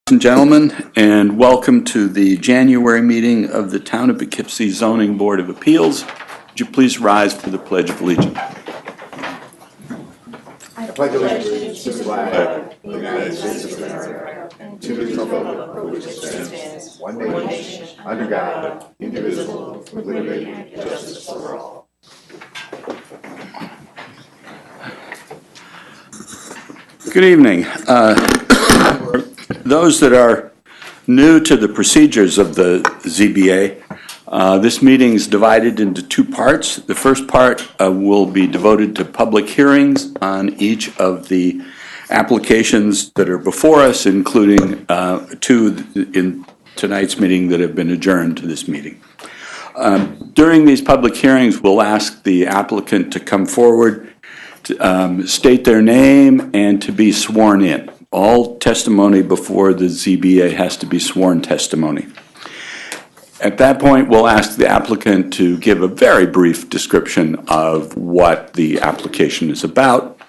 And gentlemen, and welcome to the January meeting of the Town of Poughkeepsie Zoning Board of Appeals. Would you please rise for the Pledge of Allegiance? I pledge allegiance to the flag of the United States of America and to the republic for which it stands, one nation, under God, indivisible, with liberty and justice for all. Good evening. Those that are new to the procedures of the ZBA, this meeting is divided into two parts. The first part will be devoted to public hearings on each of the applications that are before us, including two in tonight's meeting that have been adjourned to this meeting. During these public hearings, we'll ask the applicant to come forward, to state their name, and to be sworn in. All testimony before the ZBA has to be sworn testimony. At that point, we'll ask the applicant to give a very brief description of what the application is about,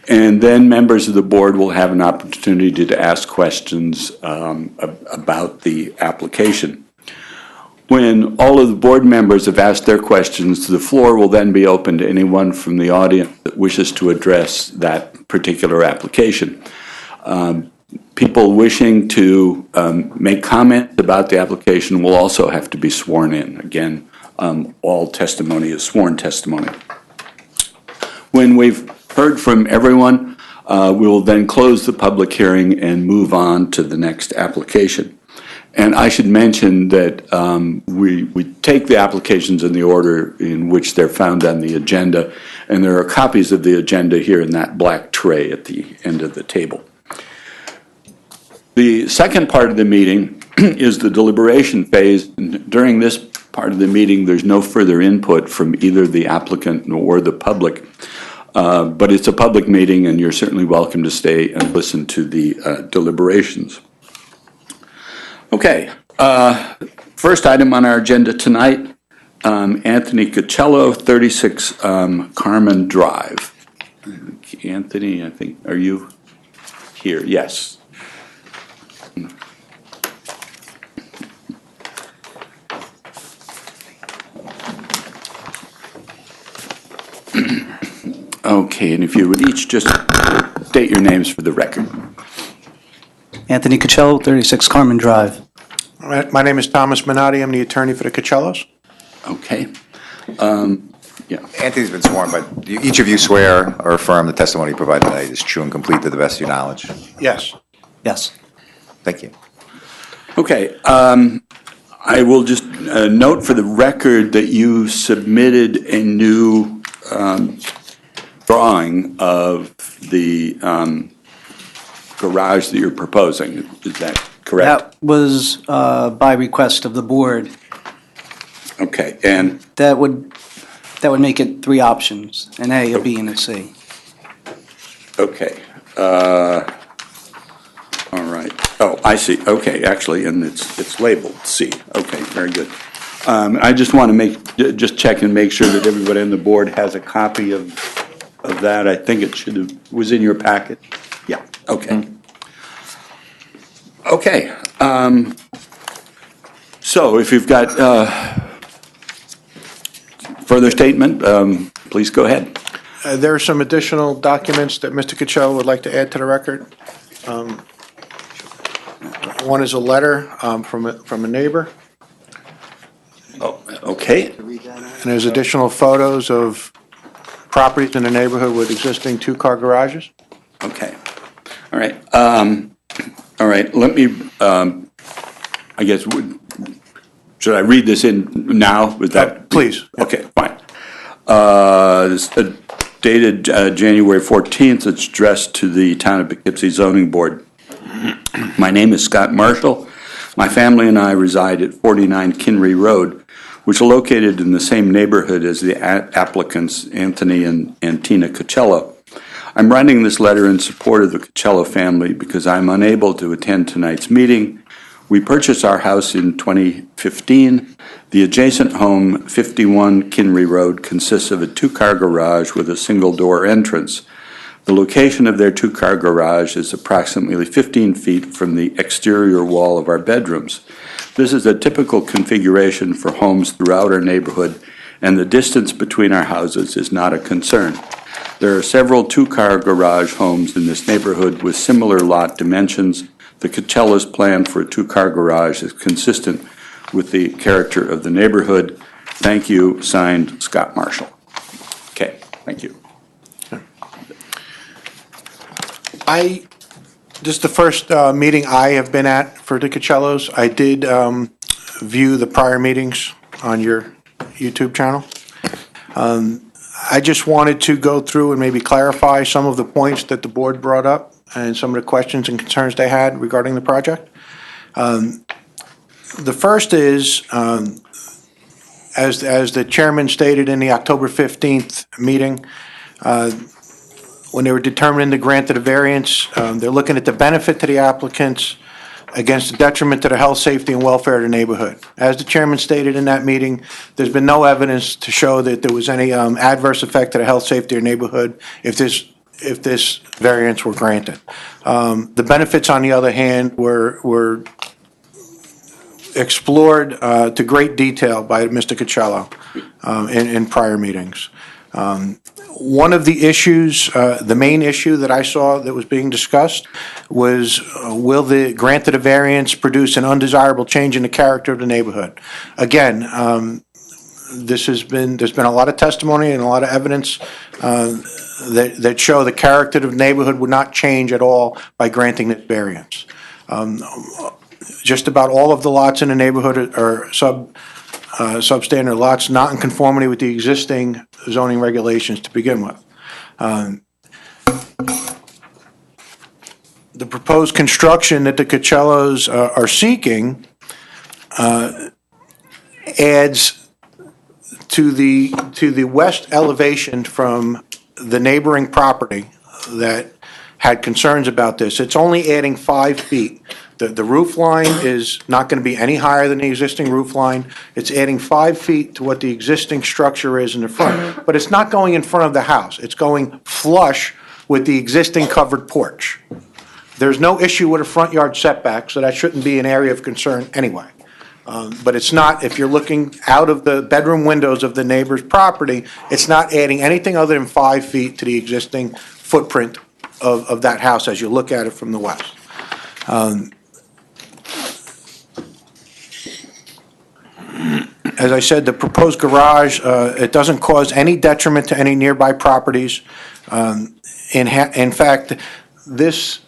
and then members of the board will have an opportunity to ask questions about the application. When all of the board members have asked their questions, the floor will then be open to anyone from the audience that wishes to address that particular application. People wishing to make comments about the application will also have to be sworn in. Again, all testimony is sworn testimony. When we've heard from everyone, we will then close the public hearing and move on to the next application. And I should mention that we take the applications in the order in which they're found on the agenda, and there are copies of the agenda here in that black tray at the end of the table. The second part of the meeting is the deliberation phase. During this part of the meeting, there's no further input from either the applicant nor the public, but it's a public meeting and you're certainly welcome to stay and listen to the deliberations. Okay, first item on our agenda tonight, Anthony Cocello, 36 Carmen Drive. Anthony, I think, are you here? Yes. Okay, and if you would each just state your names for the record. Anthony Cocello, 36 Carmen Drive. All right, my name is Thomas Minotti. I'm the attorney for the Cocellos. Okay. Yeah. Anthony's been sworn, but each of you swear or affirm the testimony you provide tonight is true and complete to the best of your knowledge. Yes. Yes. Thank you. Okay. I will just note for the record that you submitted a new drawing of the garage that you're proposing. Is that correct? That was by request of the board. Okay, and That would make it three options, an A, a B, and a C. okay. All right. Oh, I see. Okay, actually, and it's labeled C. Okay, very good. I just want to just check and make sure that everybody on the board has a copy of that. I think it was in your packet. Yeah. Okay. Okay. So if you've got further statement, please go ahead. There are some additional documents that Mr. Cocello would like to add to the record. One is a letter from a neighbor, Oh, okay. and there's additional photos of properties in the neighborhood with existing two-car garages. Okay. All right. All right. Let me, I guess, should I read this in now? Is that? Please. Okay, fine. It's dated January 14th. It's addressed to the Town of Poughkeepsie Zoning Board. My name is Scott Marshall. My family and I reside at 49 Kinry Road, which are located in the same neighborhood as the applicants, Anthony and Tina Cocello. I'm writing this letter in support of the Cocello family because I'm unable to attend tonight's meeting. We purchased our house in 2015. The adjacent home, 51 Kinry Road, consists of a two-car garage with a single-door entrance. The location of their two-car garage is approximately 15 feet from the exterior wall of our bedrooms. This is a typical configuration for homes throughout our neighborhood, and the distance between our houses is not a concern. There are several two-car garage homes in this neighborhood with similar lot dimensions. The Coachella plan for a two-car garage is consistent with the character of the neighborhood. Thank you, signed Scott Marshall. Okay, thank you. This is the first meeting I have been at for the Coachellas. I did view the prior meetings on your YouTube channel. I just wanted to go through and maybe clarify some of the points that the board brought up and some of the questions and concerns they had regarding the project. The first is, as the chairman stated in the October 15th meeting, when they were determining the grant of the variance, they're looking at the benefit to the applicants against the detriment to the health, safety, and welfare of the neighborhood. As the chairman stated in that meeting, there's been no evidence to show that there was any adverse effect to the health, safety, or neighborhood if this variance were granted. The benefits, on the other hand, were explored to great detail by Mr. Coachella in prior meetings. One of the issues, the main issue that I saw that was being discussed was, will the grant of the variance produce an undesirable change in the character of the neighborhood? Again, there's been a lot of testimony and a lot of evidence that show the character of the neighborhood would not change at all by granting this variance. Just about all of the lots in the neighborhood are substandard lots, not in conformity with the existing zoning regulations to begin with. The proposed construction that the Coachellas are seeking adds to the west elevation from the neighboring property that had concerns about this. It's only adding 5 feet. The roof line is not going to be any higher than the existing roof line. It's adding 5 feet to what the existing structure is in the front. But it's not going in front of the house. It's going flush with the existing covered porch. There's no issue with a front yard setback, so that shouldn't be an area of concern anyway. But it's not, if you're looking out of the bedroom windows of the neighbor's property, it's not adding anything other than 5 feet to the existing footprint of that house as you look at it from the west. As I said, the proposed garage, it doesn't cause any detriment to any nearby properties. In fact, this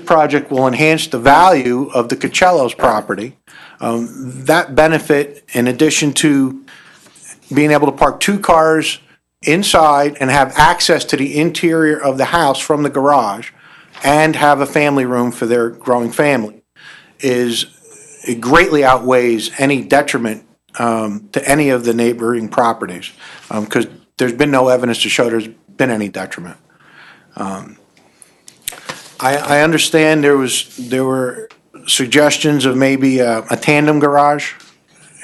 project will enhance the value of the Coachellas property. That benefit, in addition to being able to park 2 cars inside and have access to the interior of the house from the garage and have a family room for their growing family, it greatly outweighs any detriment to any of the neighboring properties, because there's been no evidence to show there's been any detriment. I understand there were suggestions of maybe a tandem garage,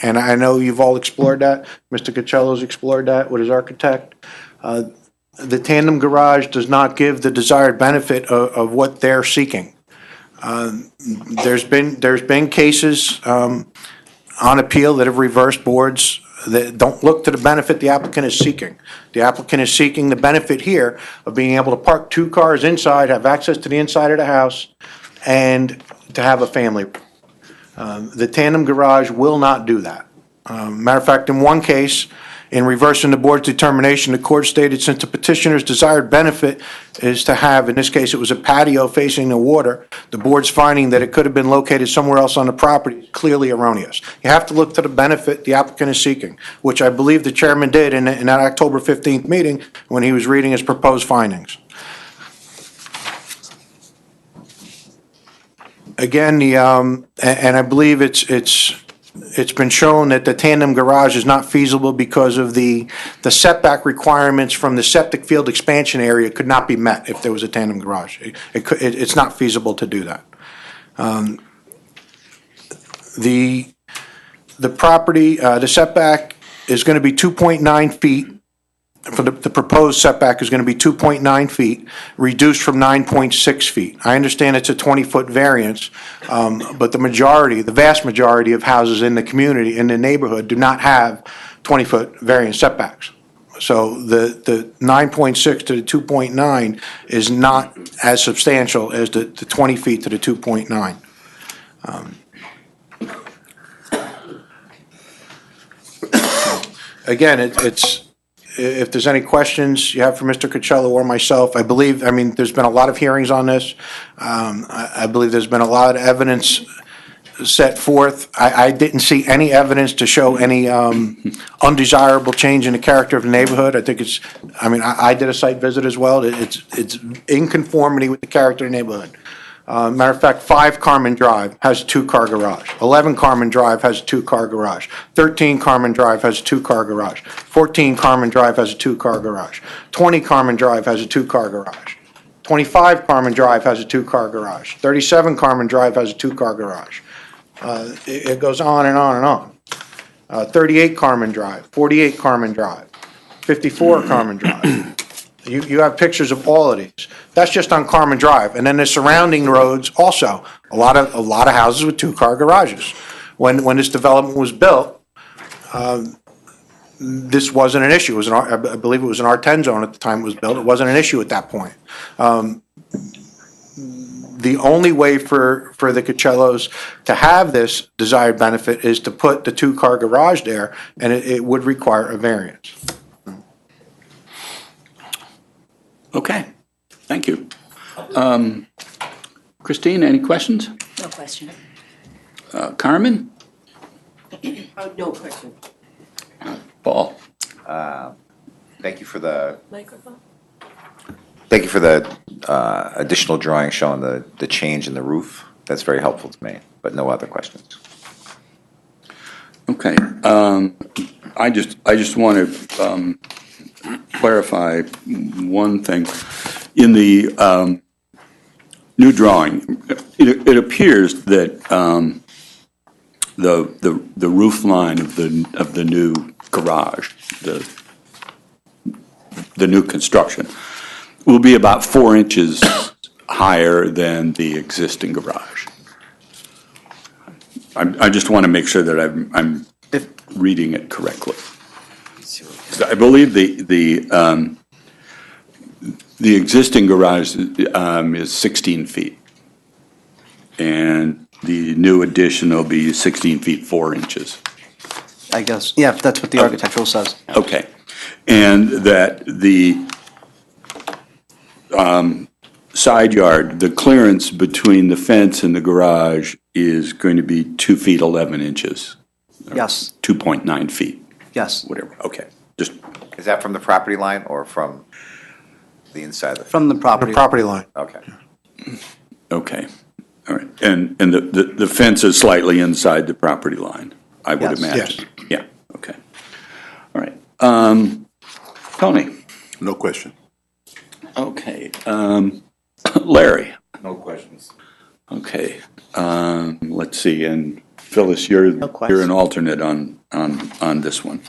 and I know you've all explored that. Mr. Coachella's explored that with his architect. The tandem garage does not give the desired benefit of what they're seeking. There's been cases on appeal that have reversed boards that don't look to the benefit the applicant is seeking. The applicant is seeking the benefit here of being able to park 2 cars inside, have access to the inside of the house, and to have a family. The tandem garage will not do that. Matter of fact, in one case, in reversing the board's determination, the court stated since the petitioner's desired benefit is to have, in this case, it was a patio facing the water, the board's finding that it could have been located somewhere else on the property is clearly erroneous. You have to look to the benefit the applicant is seeking, which I believe the chairman did in that October 15th meeting when he was reading his proposed findings. Again, and I believe it's been shown that the tandem garage is not feasible because of the setback requirements from the septic field expansion area could not be met if there was a tandem garage. It's not feasible to do that. The property, the setback is going to be 2.9 feet for the proposed setback is going to be 2.9 feet, reduced from 9.6 feet. I understand it's a 20-foot variance, but the vast majority of houses in the community, in the neighborhood, do not have 20-foot variance setbacks. So the 9.6 to the 2.9 is not as substantial as the 20 feet to the 2.9. Again, if there's any questions you have for Mr. Coachella or myself, I mean, there's been a lot of hearings on this. I believe there's been a lot of evidence set forth. I didn't see any evidence to show any undesirable change in the character of the neighborhood. I think I did a site visit as well. It's in conformity with the character of the neighborhood. Matter of fact, 5 Carmen Drive has a 2-car garage. 11 Carmen Drive has a 2-car garage. 13 Carmen Drive has a 2-car garage. 14 Carmen Drive has a 2-car garage. 20 Carmen Drive has a 2-car garage. 25 Carmen Drive has a 2-car garage. 37 Carmen Drive has a 2-car garage. It goes on and on and on. 38 Carmen Drive, 48 Carmen Drive, 54 Carmen Drive. You have pictures of all of these. That's just on Carmen Drive. And then the surrounding roads also, a lot of houses with 2-car garages. When this development was built, this wasn't an issue. I believe it was an R10 zone at the time it was built. It wasn't an issue at that point. The only way for the Coachellos to have this desired benefit is to put the 2-car garage there, and it would require a variance. Okay, thank you. Christine, any questions? No question. Carmen? No question. Paul? Thank you for the Microphone? additional drawing showing the change in the roof. That's very helpful to me, but no other questions. Okay, I just want to clarify one thing. In the new drawing, it appears that the roof line of the new garage, the new construction, will be about 4 inches higher than the existing garage. I just want to make sure that I'm reading it correctly. I believe the existing garage is 16 feet, and the new addition will be 16 feet 4 inches. I guess, yeah, that's what the architectural says. Okay, and that the side yard, the clearance between the fence and the garage is going to be 2 feet 11 inches. Yes, 2.9 feet, yes, whatever. Okay, just Is that from the property line or from the inside of the? from the The property. property line. Okay. okay. All right, and the fence is slightly inside the property line, I would Yes. imagine. Yeah. Okay. All right. Tony. No question. Okay. Larry. No questions. Okay, let's see, and Phyllis, you're an alternate on this one.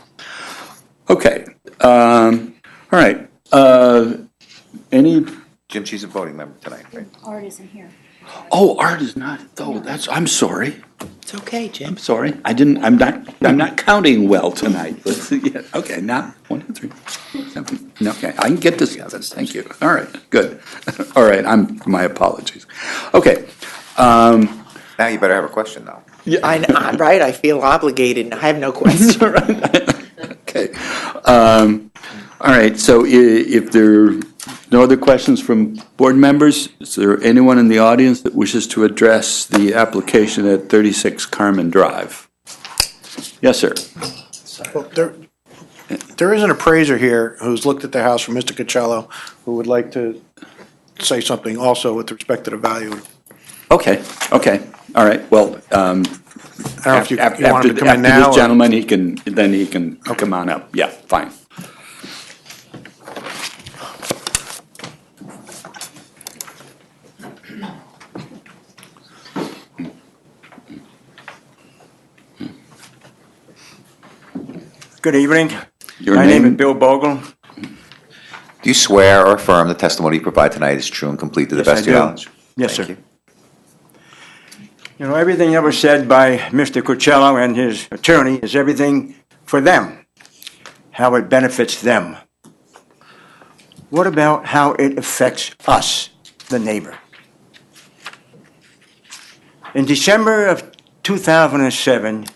Okay, all right, any, Jim, she's a voting member tonight, right? Art isn't here. oh, Art is not, I'm sorry, It's okay, Jim. I'm sorry, I'm not counting well tonight. Let's see, yeah, okay, now, 1, 2, 3, 7, okay, I can get this, thank you, all right, good. All right, my apologies. Okay, Now you better have a question, though. I'm right, I feel obligated. I have no question. okay. All right, so if there are no other questions from board members, is there anyone in the audience that wishes to address the application at 36 Carmen Drive? Yes, sir. Well, there is an appraiser here who's looked at the house from Mr. Coachello, who would like to say something also with respect to the value. Okay, all right, well, I don't know if you after want him to come in now. this or- gentleman, he can come on up. Yeah, fine. Good evening. Your My name is name? Bill Bogle. Do you swear or affirm the testimony you provide tonight is true and complete to the Yes, I best of your do. knowledge? Yes, Thank sir. you. You know, everything that was said by Mr. Coachello and his attorney is everything for them, how it benefits them. What about how it affects us, the neighbor? In December of 2007,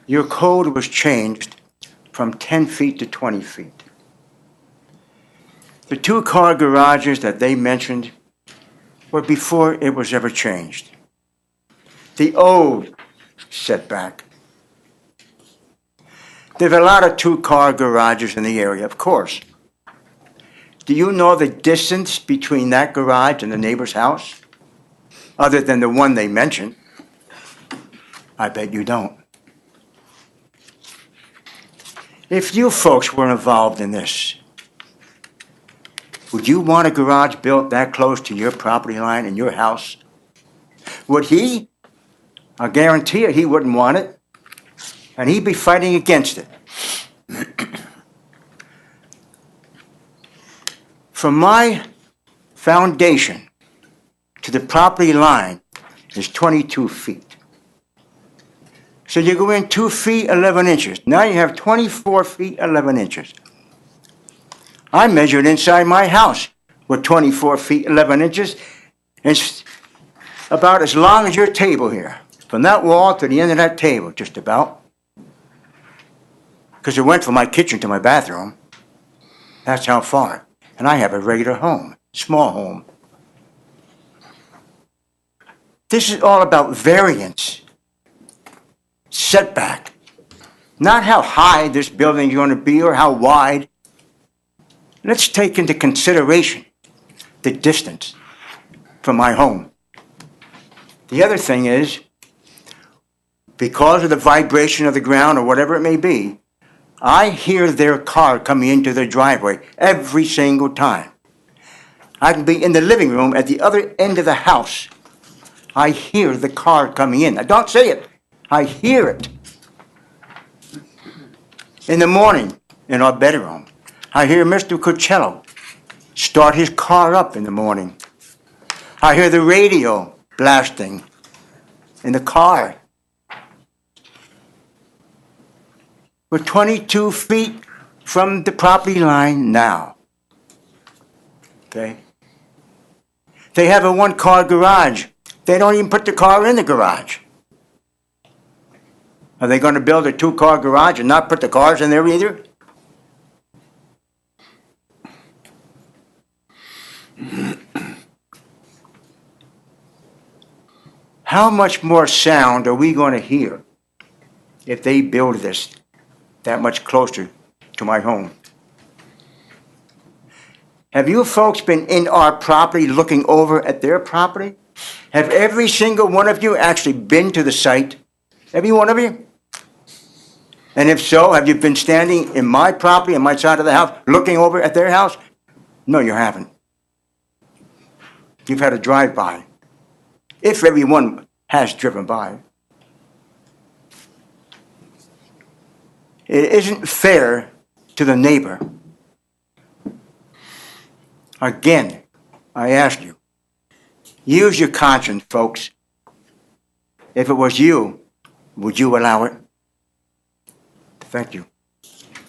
your code was changed from 10 feet to 20 feet. The 2-car garages that they mentioned were before it was ever changed. The old setback. There's a lot of 2-car garages in the area, of course. Do you know the distance between that garage and the neighbor's house? Other than the one they mentioned? I bet you don't. If you folks were involved in this, would you want a garage built that close to your property line and your house? Would he? I guarantee you he wouldn't want it, and he'd be fighting against it. From my foundation to the property line is 22 feet. So you go in 2 feet, 11 inches. Now you have 24 feet, 11 inches. I measured inside my house with 24 feet, 11 inches. It's about as long as your table here. From that wall to the end of that table, just about. Because it went from my kitchen to my bathroom. That's how far. And I have a regular home, small home. This is all about variance, setback. Not how high this building is going to be or how wide. Let's take into consideration the distance from my home. The other thing is, because of the vibration of the ground or whatever it may be, I hear their car coming into the driveway every single time. I can be in the living room at the other end of the house. I hear the car coming in. I don't see it. I hear it. In the morning, in our bedroom, I hear Mr. Coachello start his car up in the morning. I hear the radio blasting in the car. We're 22 feet from the property line now. Okay? They have a 1-car garage. They don't even put the car in the garage. Are they going to build a 2-car garage and not put the cars in there either? How much more sound are we going to hear if they build this that much closer to my home? Have you folks been in our property looking over at their property? Have every single one of you actually been to the site? Every one of you? And if so, have you been standing in my property, on my side of the house, looking over at their house? No, you haven't. You've had a drive-by. If everyone has driven by. It isn't fair to the neighbor. Again, I ask you, use your conscience, folks. If it was you, would you allow it? Thank you.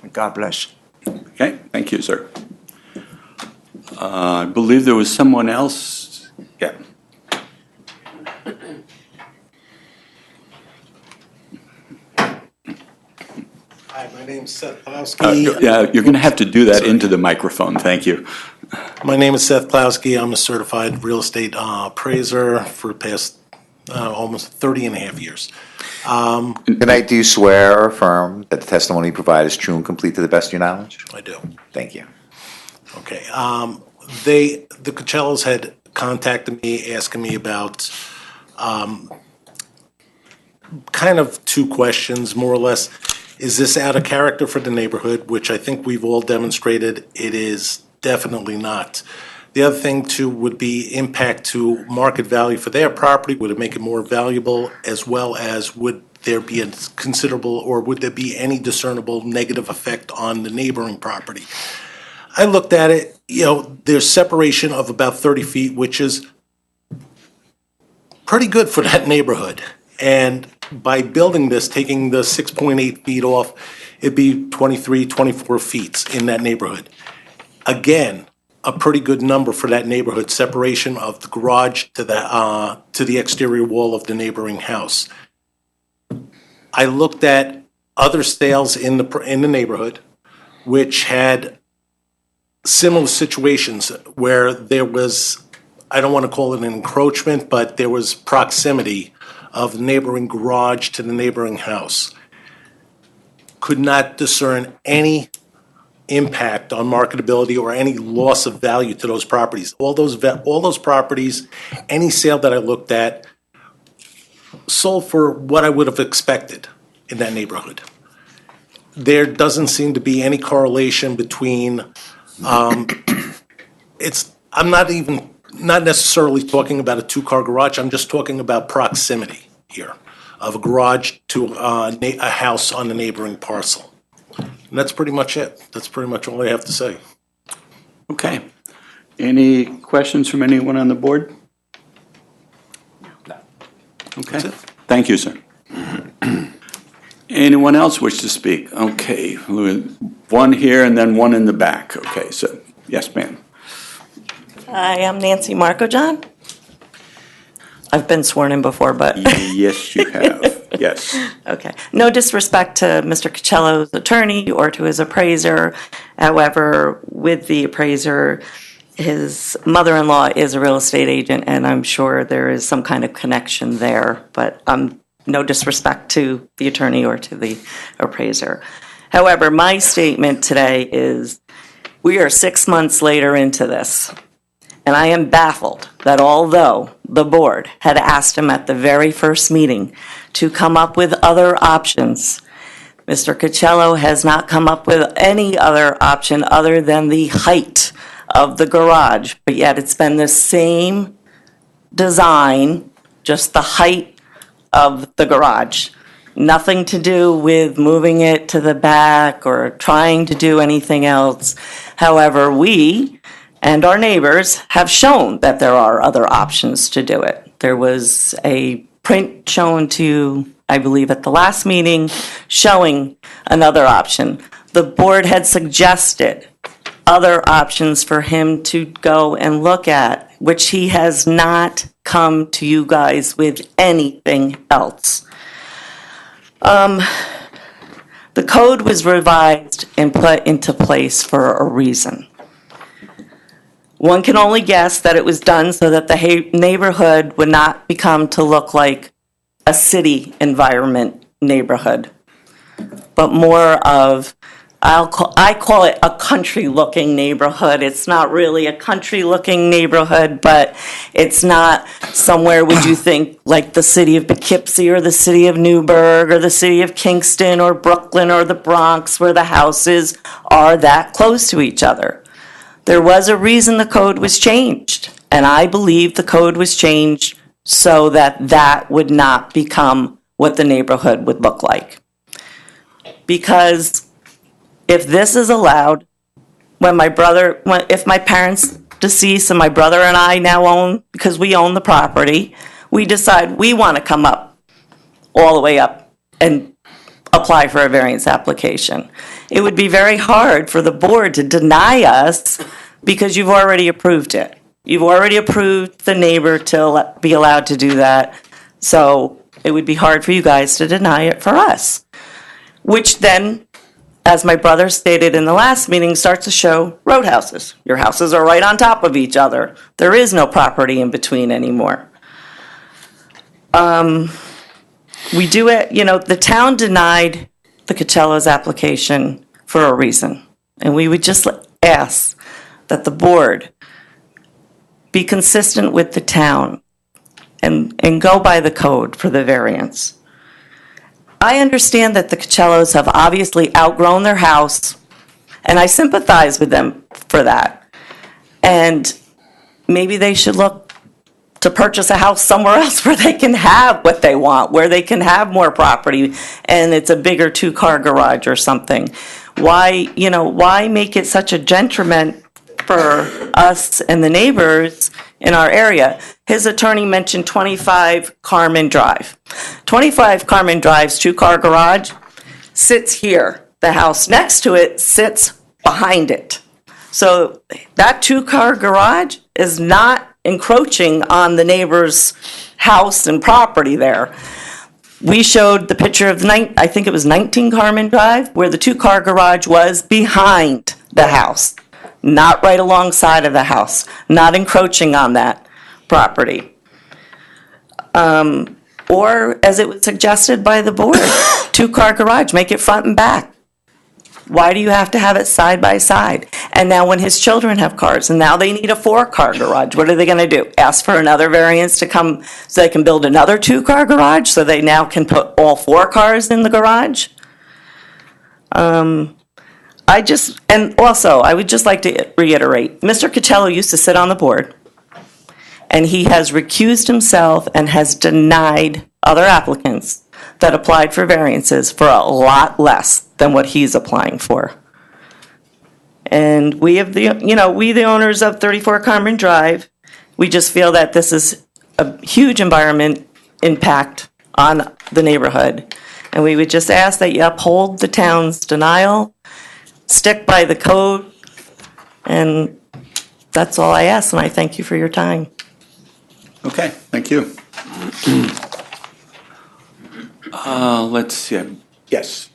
And God bless. Okay, thank you, sir. I believe there was someone else. Yeah. Hi, my name's Seth Plowski. Yeah, you're going to have to do that into the microphone. Thank you. My name is Seth Plowski. I'm a certified real estate appraiser for the past almost 30 and a half years. Tonight, do you swear or affirm that the testimony you provide is true and complete to the best of your knowledge? I do. Thank you. Okay. The Coachellos had contacted me asking me about kind of two questions, more or less. Is this out of character for the neighborhood, which I think we've all demonstrated it is definitely not. The other thing too would be impact to market value for their property. Would it make it more valuable, as well as would there be a considerable, or would there be any discernible negative effect on the neighboring property? I looked at it, there's separation of about 30 feet, which is pretty good for that neighborhood. And by building this, taking the 6.8 feet off, it'd be 23, 24 feet in that neighborhood. Again, a pretty good number for that neighborhood, separation of the garage to the exterior wall of the neighboring house. I looked at other sales in the neighborhood, which had similar situations where there was, I don't want to call it an encroachment, but there was proximity of the neighboring garage to the neighboring house. Could not discern any impact on marketability or any loss of value to those properties. All those properties, any sale that I looked at, sold for what I would have expected in that neighborhood. There doesn't seem to be any correlation between, I'm not necessarily talking about a two-car garage, I'm just talking about proximity here of a garage to a house on the neighboring parcel. And that's pretty much it. That's pretty much all I have to say. Okay. Any questions from anyone on the board? No. Okay. Thank you, sir. Anyone else wish to speak? Okay. One here and then one in the back. Okay, so, yes, ma'am. Hi, I'm Nancy Marco-John. I've been sworn in before, but... Yes, you have. Yes. Okay. No disrespect to Mr. Cocello's attorney or to his appraiser. However, with the appraiser, his mother-in-law is a real estate agent, and I'm sure there is some kind of connection there. But no disrespect to the attorney or to the appraiser. However, my statement today is we are 6 months later into this. And I am baffled that although the board had asked him at the very first meeting to come up with other options, Mr. Cocello has not come up with any other option other than the height of the garage. But yet it's been the same design, just the height of the garage. Nothing to do with moving it to the back or trying to do anything else. However, we and our neighbors have shown that there are other options to do it. There was a print shown to, I believe, at the last meeting showing another option. The board had suggested other options for him to go and look at, which he has not come to you guys with anything else. The code was revised and put into place for a reason. One can only guess that it was done so that the neighborhood would not become to look like a city environment neighborhood, but more of, I call it a country-looking neighborhood. It's not really a country-looking neighborhood, but it's not somewhere would you think like the city of Poughkeepsie or the city of Newburgh or the city of Kingston or Brooklyn or the Bronx where the houses are that close to each other. There was a reason the code was changed, and I believe the code was changed so that that would not become what the neighborhood would look like. Because if this is allowed, if my parents decease and my brother and I now own, because we own the property, we decide we want to come up, all the way up, and apply for a variance application. It would be very hard for the board to deny us because you've already approved it. You've already approved the neighbor to be allowed to do that. So it would be hard for you guys to deny it for us. Which then, as my brother stated in the last meeting, starts to show roadhouses. Your houses are right on top of each other. There is no property in between anymore. We do it, the town denied the Cocello's application for a reason. And we would just ask that the board be consistent with the town and go by the code for the variance. I understand that the Cocellos have obviously outgrown their house, and I sympathize with them for that. And maybe they should look to purchase a house somewhere else where they can have what they want, where they can have more property, and it's a bigger two-car garage or something. Why make it such a detriment for us and the neighbors in our area? His attorney mentioned 25 Carmen Drive. 25 Carmen Drive's two-car garage sits here. The house next to it sits behind it. So that two-car garage is not encroaching on the neighbor's house and property there. We showed the picture of, I think it was 19 Carmen Drive, where the two-car garage was behind the house, not right alongside of the house, not encroaching on that property. Or, as it was suggested by the board, two-car garage, make it front and back. Why do you have to have it side by side? And now when his children have cars, and now they need a four-car garage, what are they going to do? Ask for another variance to come so they can build another two-car garage, so they now can put all four cars in the garage? And also, I would just like to reiterate, Mr. Cocello used to sit on the board, and he has recused himself and has denied other applicants that applied for variances for a lot less than what he's applying for. And we have the owners of 34 Carmen Drive, we just feel that this is a huge environment impact on the neighborhood. And we would just ask that you uphold the town's denial, stick by the code, and that's all I ask, and I thank you for your time. Okay, thank you. Let's see. Yes.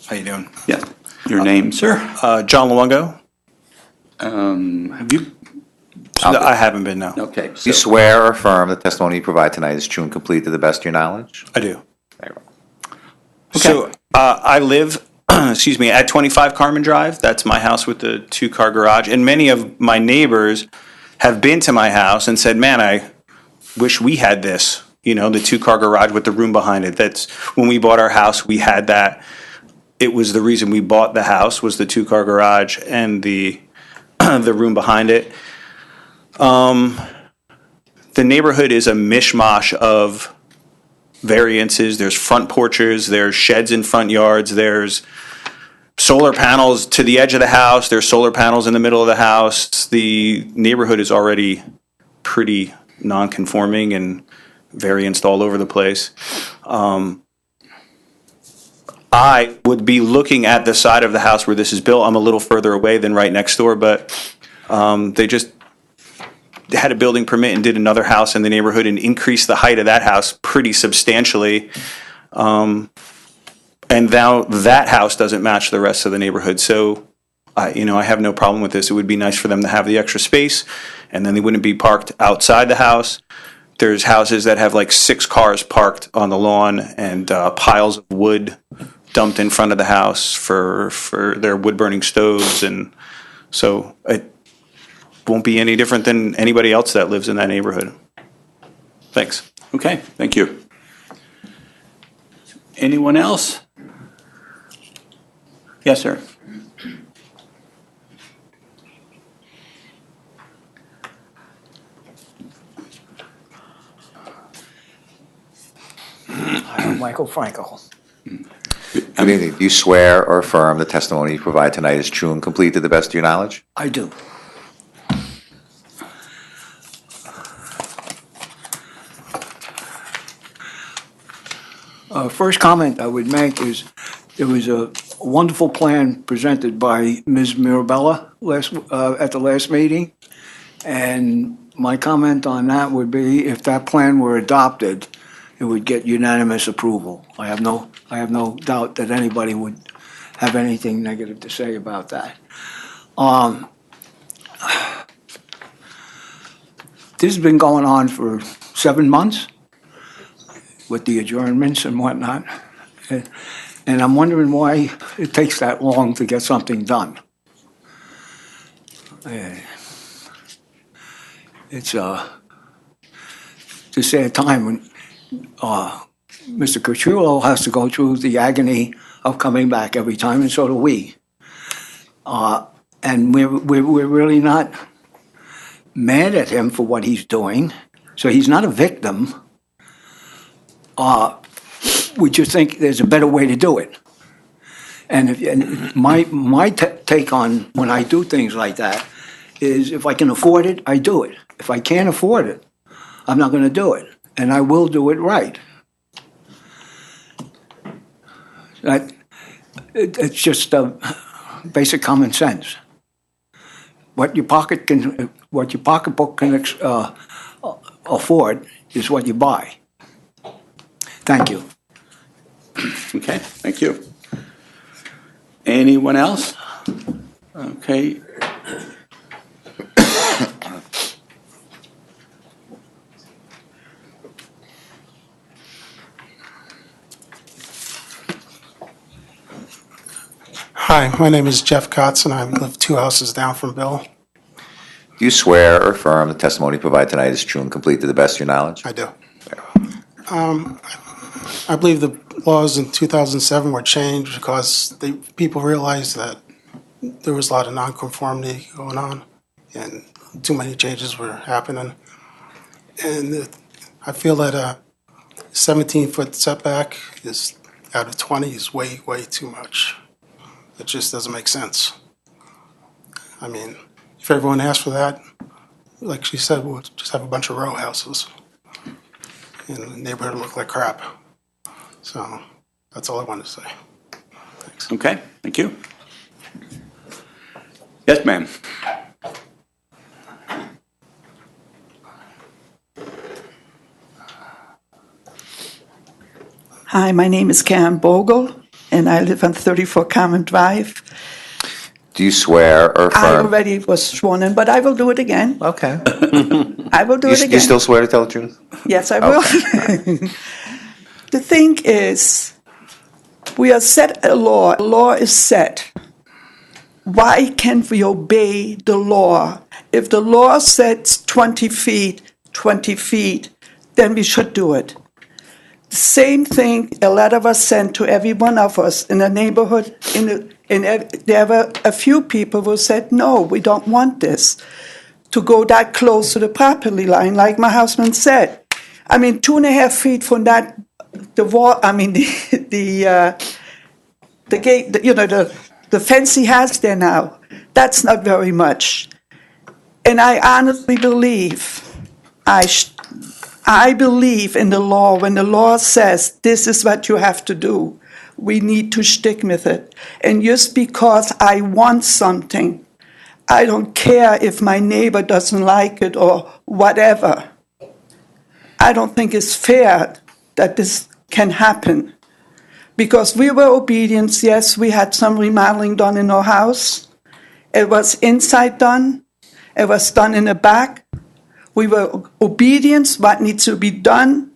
How you doing? Yeah. Your name, sir? John Luongo. Have you? I haven't been, no. Okay. Do you swear or affirm the testimony you provide tonight is true and complete to the best of your knowledge? I do. Very well. So I live, excuse me, at 25 Carmen Drive. That's my house with the two-car garage. And many of my neighbors have been to my house and said, man, I wish we had this, the two-car garage with the room behind it. That's when we bought our house, we had that. It was the reason we bought the house, was the two-car garage and the room behind it. The neighborhood is a mishmash of variances. There's front porches, there's sheds in front yards, there's solar panels to the edge of the house, there's solar panels in the middle of the house. The neighborhood is already pretty non-conforming and varianced all over the place. I would be looking at the side of the house where this is built. I'm a little further away than right next door, but they just had a building permit and did another house in the neighborhood and increased the height of that house pretty substantially. And now that house doesn't match the rest of the neighborhood. So, I have no problem with this. It would be nice for them to have the extra space, and then they wouldn't be parked outside the house. There's houses that have like 6 cars parked on the lawn and piles of wood dumped in front of the house for their wood-burning stoves. And so it won't be any different than anybody else that lives in that neighborhood. Thanks. Okay, thank you. Anyone else? Yes, sir. I'm Michael Frankel. Good evening. Do you swear or affirm the testimony you provide tonight is true and complete to the best of your knowledge? I do. First comment I would make is there was a wonderful plan presented by Ms. Mirabella at the last meeting. And my comment on that would be if that plan were adopted, it would get unanimous approval. I have no doubt that anybody would have anything negative to say about that. This has been going on for 7 months with the adjournments and whatnot. And I'm wondering why it takes that long to get something done. It's just at a time when Mr. Cochulo has to go through the agony of coming back every time, and so do we. And we're really not mad at him for what he's doing, so he's not a victim. We just think there's a better way to do it. And my take on when I do things like that is if I can afford it, I do it. If I can't afford it, I'm not going to do it, and I will do it right. It's just basic common sense. What your pocketbook can afford is what you buy. Thank you. Okay, thank you. Anyone else? Okay. Hi, my name is Jeff Kotz, and I live 2 houses down from Bill. Do you swear or affirm the testimony provided tonight is true and complete to the best of your knowledge? I do. I believe the laws in 2007 were changed because people realized that there was a lot of nonconformity going on, and too many changes were happening. And I feel that a 17-foot setback is out of 20 is way, way too much. It just doesn't make sense. I mean, if everyone asked for that, like she said, we'll just have a bunch of row houses and the neighborhood will look like crap. So that's all I wanted to say. Thanks. Okay, thank you. Yes, ma'am. Hi, my name is Karen Bogle, and I live on 34 Common Drive. Do you swear or I affirm? already was sworn in, but I will do it again. Okay. I will do it again. You still swear to tell the truth? Yes, I will. The thing is, we are set a law. A law is set. Why can't we obey the law? If the law sets 20 feet, then we should do it. The same thing a letter was sent to every one of us in the neighborhood. There were a few people who said, no, we don't want this to go that close to the property line, like my husband said. I mean, 2.5 feet from that, the wall, I mean, the gate, the fence he has there now, that's not very much. And I honestly believe, I believe in the law. When the law says this is what you have to do, we need to stick with it. And just because I want something, I don't care if my neighbor doesn't like it or whatever. I don't think it's fair that this can happen. Because we were obedient, yes, we had some remodeling done in our house. It was inside done. It was done in the back. We were obedient, what needs to be done.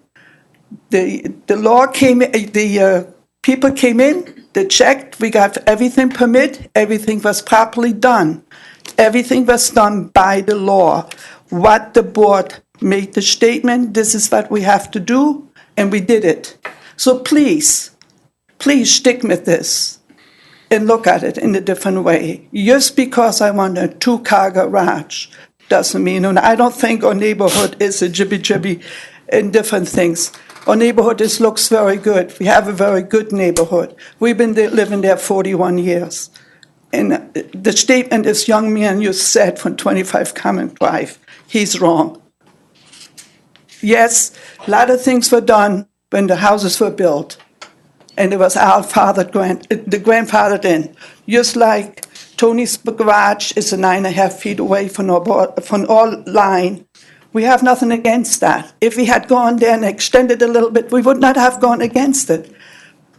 The law came, the people came in, they checked, we got everything permit, everything was properly done. Everything was done by the law. What the board made the statement, this is what we have to do, and we did it. So please stick with this and look at it in a different way. Just because I want a 2-car garage doesn't mean, and I don't think our neighborhood is a jibby in different things. Our neighborhood looks very good. We have a very good neighborhood. We've been living there 41 years. And the statement this young man you said from 25 Common Drive, he's wrong. Yes, a lot of things were done when the houses were built. And it was our the grandfather then. Just like Tony's garage is 9.5 feet away from our line. We have nothing against that. If we had gone there and extended a little bit, we would not have gone against it.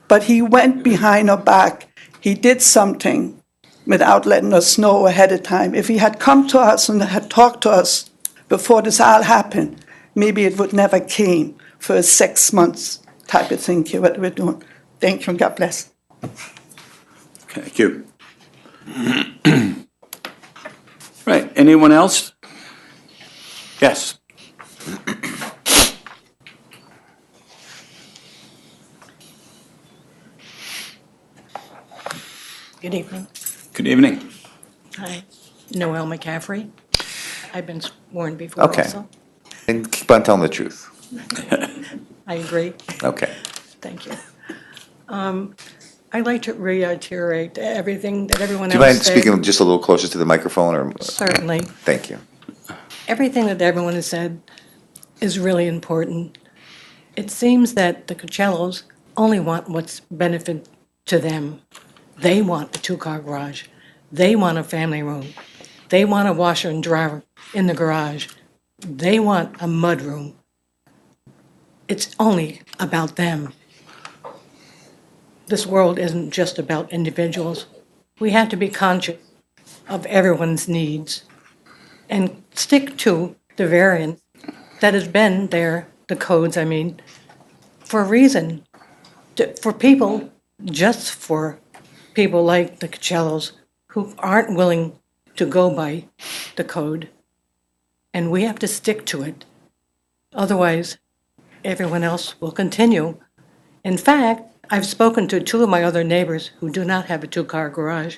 But he went behind our back. He did something without letting us know ahead of time. If he had come to us and had talked to us before this all happened, maybe it would never came for a 6 months type of thing here, what we're doing. Thank you and God bless. Thank you. Right, anyone else? Yes. Good evening. Good evening. Hi, Noel McCaffrey. I've been sworn before Okay. also. And keep on telling the truth. I agree. Okay. Thank you. I'd like to reiterate everything that everyone Do you else mind said. speaking just a little closer to the microphone, or? Certainly. Thank you. Everything that everyone has said is really important. It seems that the Coachellos only want what's benefit to them. They want a two-car garage. They want a family room. They want a washer and dryer in the garage. They want a mud room. It's only about them. This world isn't just about individuals. We have to be conscious of everyone's needs and stick to the variance that has been there, the codes, I mean, for a reason. For people, just for people like the Coachellos who aren't willing to go by the code. And we have to stick to it. Otherwise, everyone else will continue. In fact, I've spoken to two of my other neighbors who do not have a two-car garage.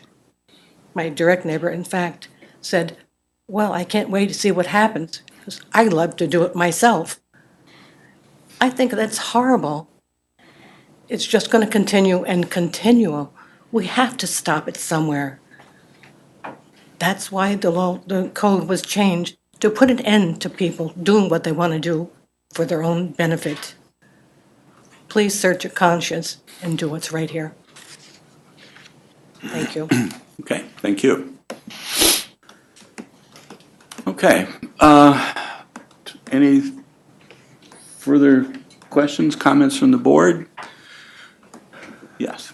My direct neighbor, in fact, said, well, I can't wait to see what happens, because I love to do it myself. I think that's horrible. It's just going to continue and continue. We have to stop it somewhere. That's why the code was changed, to put an end to people doing what they want to do for their own benefit. Please search your conscience and do what's right here. Thank you. Okay, thank you. Okay, any further questions, comments from the board? Yes.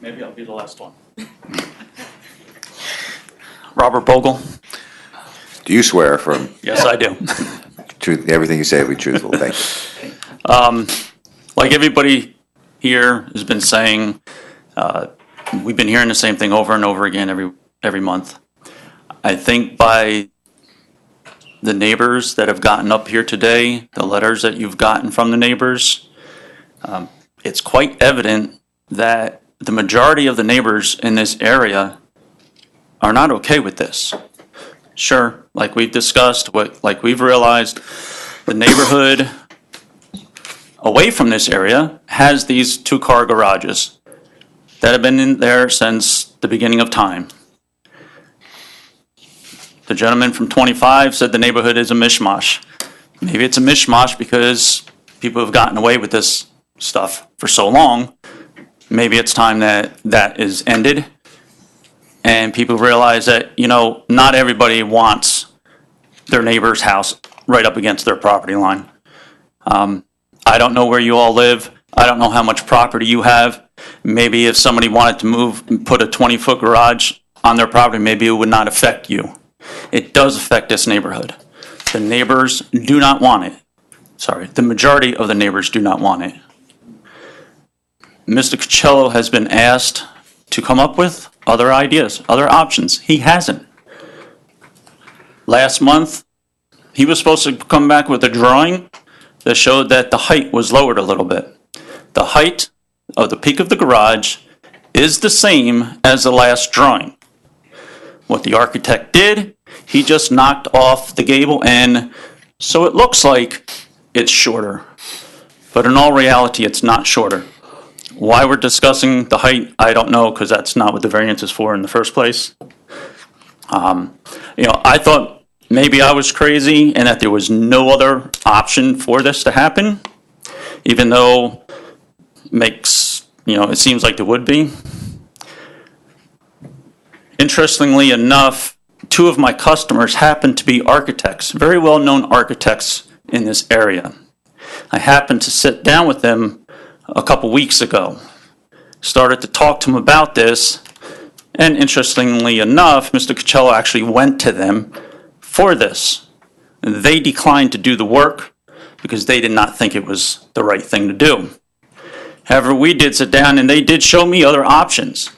Maybe I'll be the last one. Robert Bogle. Do you swear affirm? Yes, I do. Truth, everything you say will be truthful. Thank you. Like everybody here has been saying, we've been hearing the same thing over and over again every month. I think by the neighbors that have gotten up here today, the letters that you've gotten from the neighbors, it's quite evident that the majority of the neighbors in this area are not okay with this. Sure, like we've discussed, like we've realized, the neighborhood away from this area has these two-car garages that have been in there since the beginning of time. The gentleman from 25 said the neighborhood is a mishmash. Maybe it's a mishmash because people have gotten away with this stuff for so long. Maybe it's time that that is ended and people realize that, you know, not everybody wants their neighbor's house right up against their property line. I don't know where you all live. I don't know how much property you have. Maybe if somebody wanted to move and put a 20-foot garage on their property, maybe it would not affect you. It does affect this neighborhood. The neighbors do not want it. Sorry, the majority of the neighbors do not want it. Mr. Coachello has been asked to come up with other ideas, other options. He hasn't. Last month, he was supposed to come back with a drawing that showed that the height was lowered a little bit. The height of the peak of the garage is the same as the last drawing. What the architect did, he just knocked off the gable end, so it looks like it's shorter. But in all reality, it's not shorter. Why we're discussing the height, I don't know, because that's not what the variance is for in the first place. I thought maybe I was crazy and that there was no other option for this to happen, even though it seems like there would be. Interestingly enough, two of my customers happen to be architects, very well-known architects in this area. I happened to sit down with them a couple weeks ago, started to talk to them about this, and interestingly enough, Mr. Coachello actually went to them for this. They declined to do the work because they did not think it was the right thing to do. However, we did sit down and they did show me other options.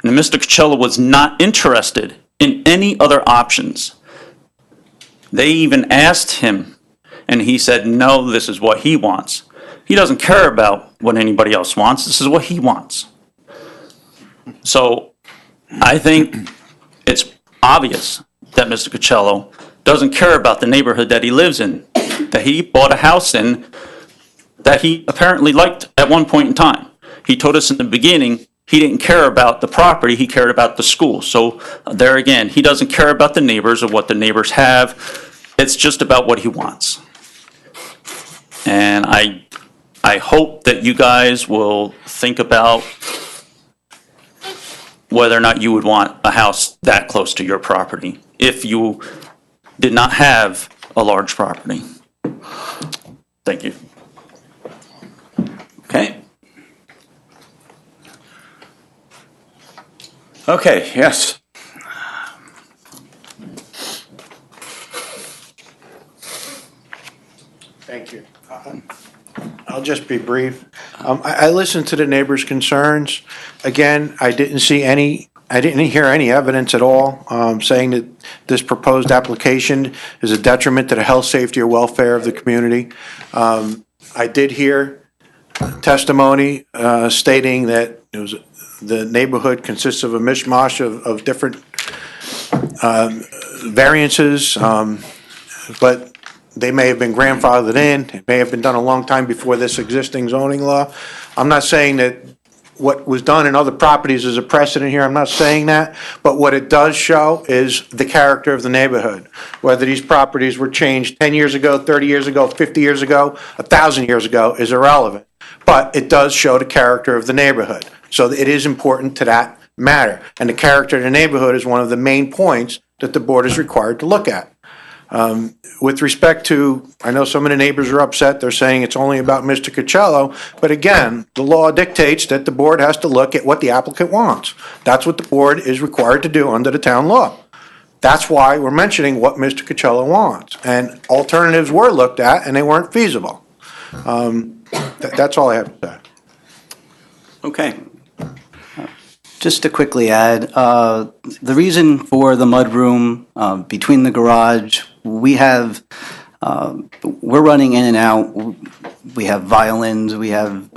And Mr. Coachello was not interested in any other options. They even asked him, and he said, no, this is what he wants. He doesn't care about what anybody else wants. This is what he wants. So I think it's obvious that Mr. Cocello doesn't care about the neighborhood that he lives in, that he bought a house in that he apparently liked at one point in time. He told us in the beginning he didn't care about the property, he cared about the school. So there again, he doesn't care about the neighbors or what the neighbors have. It's just about what he wants. And I hope that you guys will think about whether or not you would want a house that close to your property if you did not have a large property. Thank you. Okay. Okay, yes. Thank you. I'll just be brief. I listened to the neighbors' concerns. Again, I didn't hear any evidence at all saying that this proposed application is a detriment to the health, safety, or welfare of the community. I did hear testimony stating that the neighborhood consists of a mishmash of different variances, but they may have been grandfathered in. It may have been done a long time before this existing zoning law. I'm not saying that what was done in other properties is a precedent here. I'm not saying that. But what it does show is the character of the neighborhood. Whether these properties were changed 10 years ago, 30 years ago, 50 years ago, 1,000 years ago is irrelevant. But it does show the character of the neighborhood. So it is important to that matter. And the character of the neighborhood is one of the main points that the board is required to look at. With respect to, I know some of the neighbors are upset, they're saying it's only about Mr. Cocello, but again, the law dictates that the board has to look at what the applicant wants. That's what the board is required to do under the town law. That's why we're mentioning what Mr. Cocello wants. And alternatives were looked at and they weren't feasible. That's all I have to say. Okay. Just to quickly add, the reason for the mudroom between the garage, we're running in and out. We have violins, we have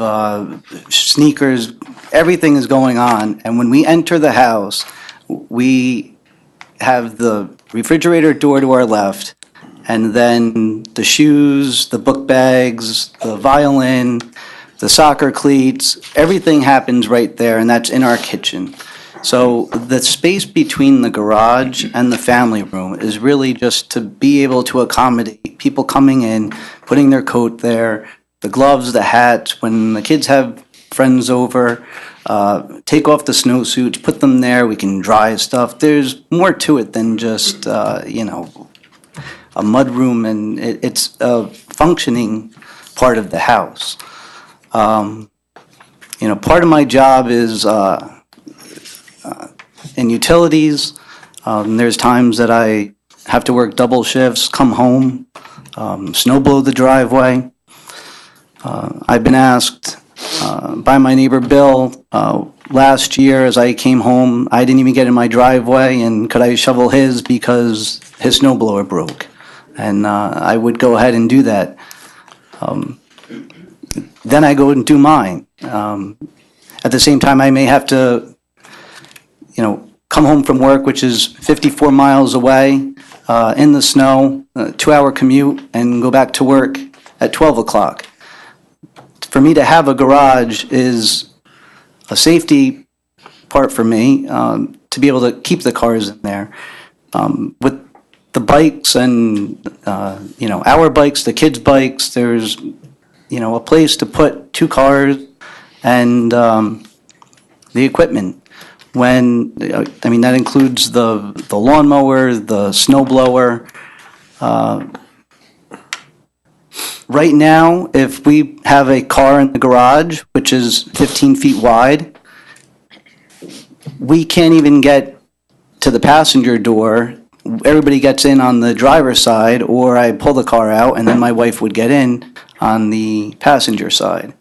sneakers, everything is going on. And when we enter the house, we have the refrigerator door to our left, and then the shoes, the book bags, the violin, the soccer cleats, everything happens right there, and that's in our kitchen. So the space between the garage and the family room is really just to be able to accommodate people coming in, putting their coat there, the gloves, the hats. When the kids have friends over, take off the snowsuits, put them there, we can dry stuff. There's more to it than just, a mudroom, and it's a functioning part of the house. Part of my job is in utilities. There's times that I have to work double shifts, come home, snow blow the driveway. I've been asked by my neighbor Bill last year as I came home, I didn't even get in my driveway, and could I shovel his because his snow blower broke? And I would go ahead and do that. Then I go and do mine. At the same time, I may have to, come home from work, which is 54 miles away, in the snow, a 2-hour commute, and go back to work at 12 o'clock. For me to have a garage is a safety part for me, to be able to keep the cars in there. With the bikes and, our bikes, the kids' bikes, there's a place to put 2 cars and the equipment. That includes the lawnmower, the snow blower. Right now, if we have a car in the garage, which is 15 feet wide, we can't even get to the passenger door. Everybody gets in on the driver's side, or I pull the car out, and then my wife would get in on the passenger side.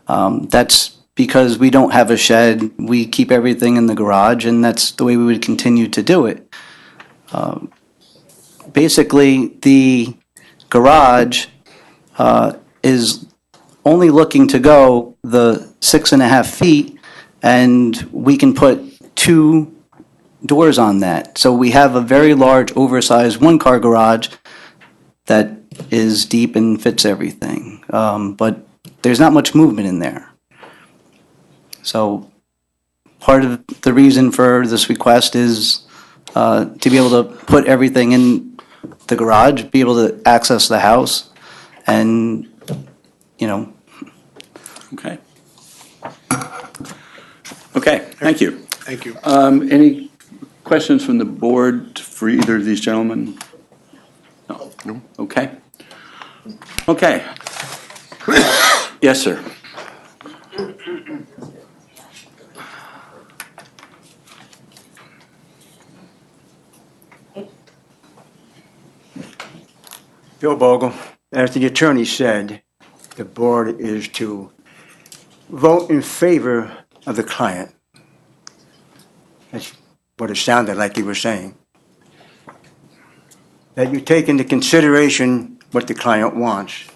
That's because we don't have a shed. We keep everything in the garage, and that's the way we would continue to do it. Basically, the garage is only looking to go the 6.5 feet and we can put 2 doors on that. So we have a very large, oversized one-car garage that is deep and fits everything. But there's not much movement in there. So part of the reason for this request is to be able to put everything in the garage, be able to access the house, and, you know. Okay. Okay, thank you. Thank you. Any questions from the board for either of these gentlemen? No. Okay. Okay. Yes, sir. Bill Bogle, as the attorney said, the board is to vote in favor of the client. That's what it sounded like you were saying. That you take into consideration what the client wants,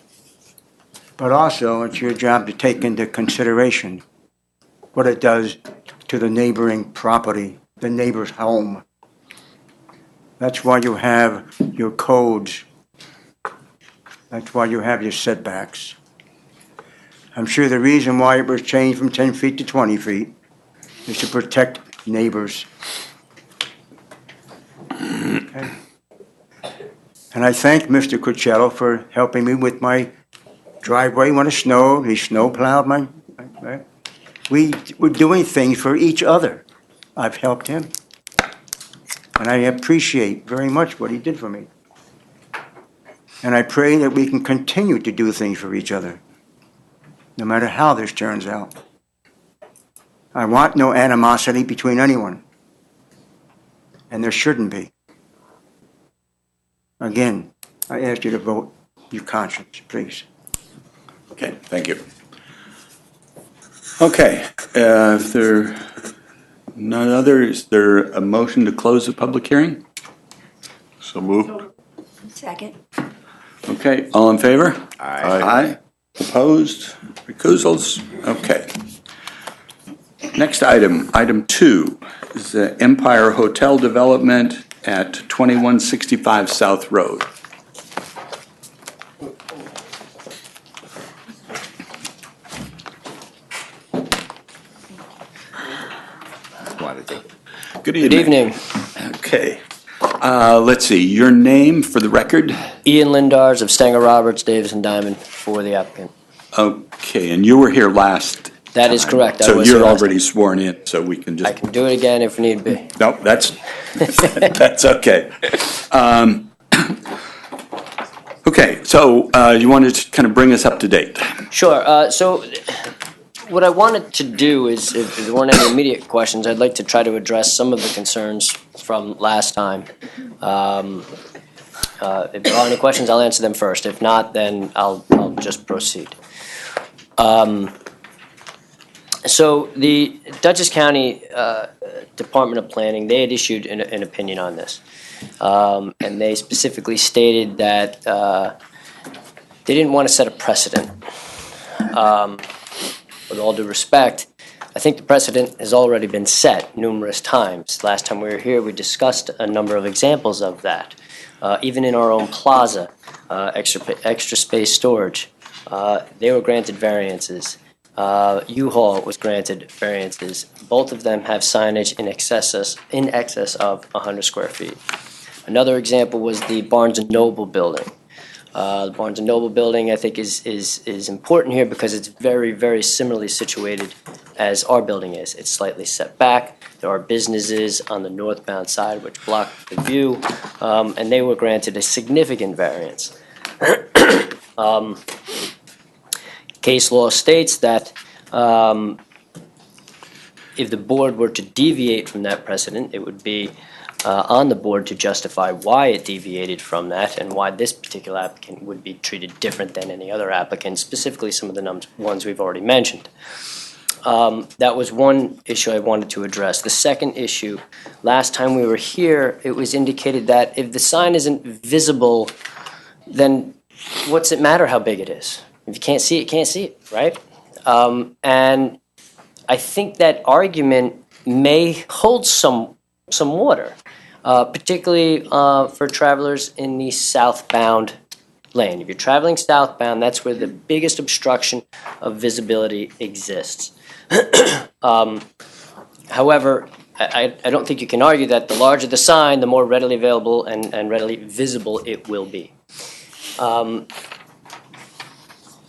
but also it's your job to take into consideration what it does to the neighboring property, the neighbor's home. That's why you have your codes. That's why you have your setbacks. I'm sure the reason why it was changed from 10 feet to 20 feet is to protect neighbors. Okay. And I thank Mr. Cuccello for helping me with my driveway when it snowed. He snow plowed my. We were doing things for each other. I've helped him. And I appreciate very much what he did for me. And I pray that we can continue to do things for each other, no matter how this turns out. I want no animosity between anyone. And there shouldn't be. Again, I ask you to vote your conscience, please. Okay, thank you. Okay, if there are none other, is there a motion to close the public hearing? So moved. Second. Okay, all in favor? Aye. Aye. Opposed? Recusals? Okay. Next item, item 2, is the Empire Hotel Development at 2165 South Road. Good evening. Good evening. Okay. Let's see, your name for the record? Ian Lindars of Stenger Roberts, Davis and Diamond for the applicant. Okay, and you were here last That is time. correct. I So was you're here last already sworn in, so we can just. I can do it again if need be. No, that's, that's okay. Okay, so you wanted to kind of bring us up to date. Sure. So what I wanted to do is, if there weren't any immediate questions, I'd like to try to address some of the concerns from last time. If there are any questions, I'll answer them first. If not, then I'll just proceed. So the Dutchess County Department of Planning, they had issued an opinion on this. And they specifically stated that they didn't want to set a precedent. With all due respect, I think the precedent has already been set numerous times. Last time we were here, we discussed a number of examples of that. Even in our own plaza, extra space storage, they were granted variances. U-Haul was granted variances. Both of them have signage in excess of 100 square feet. Another example was the Barnes & Noble building. The Barnes & Noble building, I think, is important here because it's very, very similarly situated as our building is. It's slightly set back. There are businesses on the northbound side which block the view, and they were granted a significant variance. Case law states that if the board were to deviate from that precedent, it would be on the board to justify why it deviated from that and why this particular applicant would be treated different than any other applicant, specifically some of the ones we've already mentioned. That was one issue I wanted to address. The second issue, last time we were here, it was indicated that if the sign isn't visible, then what's it matter how big it is? If you can't see it, right? And I think that argument may hold some water, particularly for travelers in the southbound lane. If you're traveling southbound, that's where the biggest obstruction of visibility exists. However, I don't think you can argue that the larger the sign, the more readily available and readily visible it will be.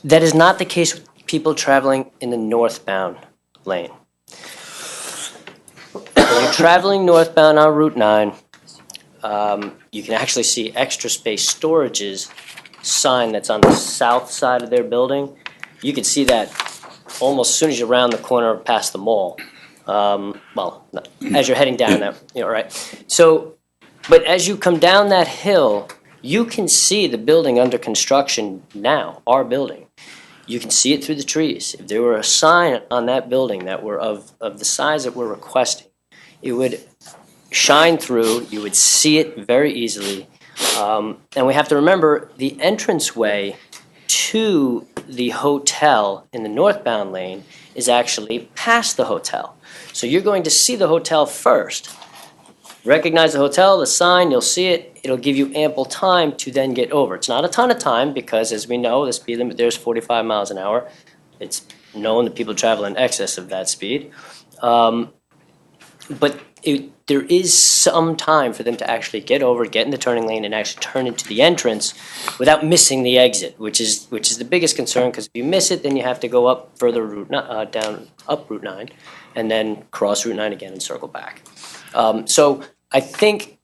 That is not the case with people traveling in the northbound lane. When you're traveling northbound on Route 9, you can actually see Extra Space Storage's sign that's on the south side of their building. You can see that almost as soon as you're around the corner past the mall. As you're heading down that, right? So, but as you come down that hill, you can see the building under construction now, our building. You can see it through the trees. If there were a sign on that building that were of the size that we're requesting, it would shine through, you would see it very easily. And we have to remember the entranceway to the hotel in the northbound lane is actually past the hotel. So you're going to see the hotel first. Recognize the hotel, the sign, you'll see it. It'll give you ample time to then get over. It's not a ton of time because, as we know, the speed limit there is 45 miles an hour. It's known that people travel in excess of that speed. But there is some time for them to actually get over, get in the turning lane, and actually turn into the entrance without missing the exit, which is the biggest concern. Because if you miss it, then you have to go up further up Route 9, and then cross Route 9 again and circle back. So I think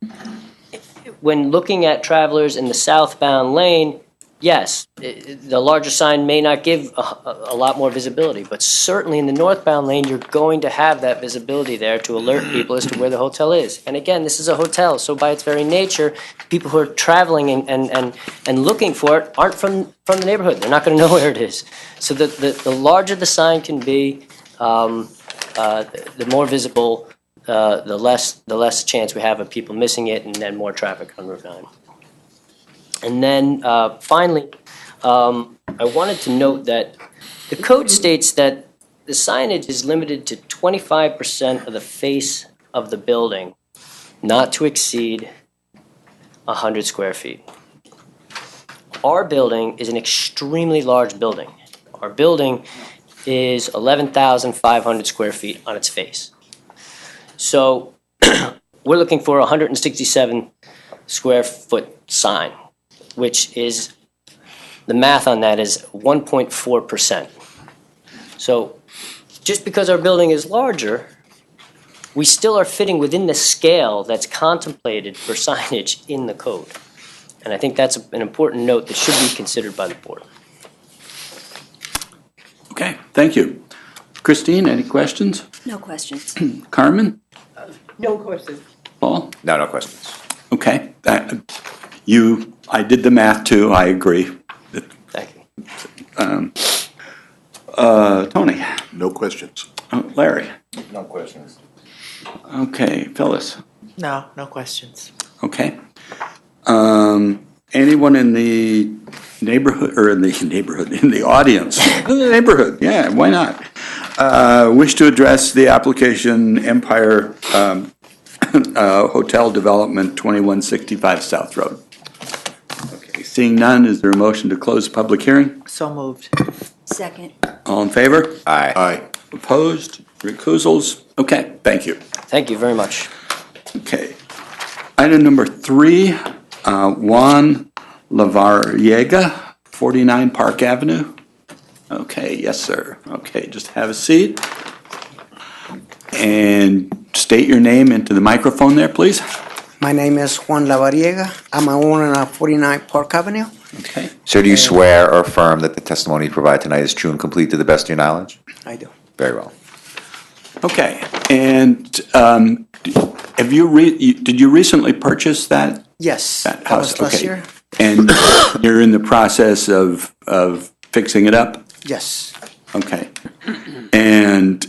when looking at travelers in the southbound lane, yes, the larger sign may not give a lot more visibility, but certainly in the northbound lane, you're going to have that visibility there to alert people as to where the hotel is. And again, this is a hotel, so by its very nature, people who are traveling and looking for it aren't from the neighborhood. They're not going to know where it is. So the larger the sign can be, the more visible, the less chance we have of people missing it, and then more traffic on Route 9. And then finally, I wanted to note that the code states that the signage is limited to 25% of the face of the building, not to exceed 100 square feet. Our building is an extremely large building. Our building is 11,500 square feet on its face. So we're looking for a 167 square foot sign, which is, the math on that is 1.4%. So just because our building is larger, we still are fitting within the scale that's contemplated for signage in the code. And I think that's an important note that should be considered by the board. Okay, thank you. Christine, any questions? No questions. Carmen? No questions. Paul? No questions. Okay. I did the math too, I agree. Thank you. Tony? No questions. Larry? No questions. Okay, Phyllis? No questions. Okay. Anyone in the neighborhood, or in the audience? In the neighborhood, yeah, why not? Wish to address the application Empire Hotel Development, 2165 South Road. Okay, seeing none, is there a motion to close the public hearing? So moved. Second. All in favor? Aye. Aye. Opposed? Recusals? Okay, thank you. Thank you very much. Okay. Item number 3, Juan Lavariega, 49 Park Avenue. Okay, yes, sir. Okay, just have a seat. And state your name into the microphone there, please. My name is Juan Lavariega. I'm a owner of 49 Park Avenue. Okay. Sir, do you swear or affirm that the testimony you provide tonight is true and complete to the best of your knowledge? I do. Very well. Okay, and have you did you recently purchase that? Yes. That That house? was last Okay. year. And you're in the process of fixing it up? Yes. Okay. And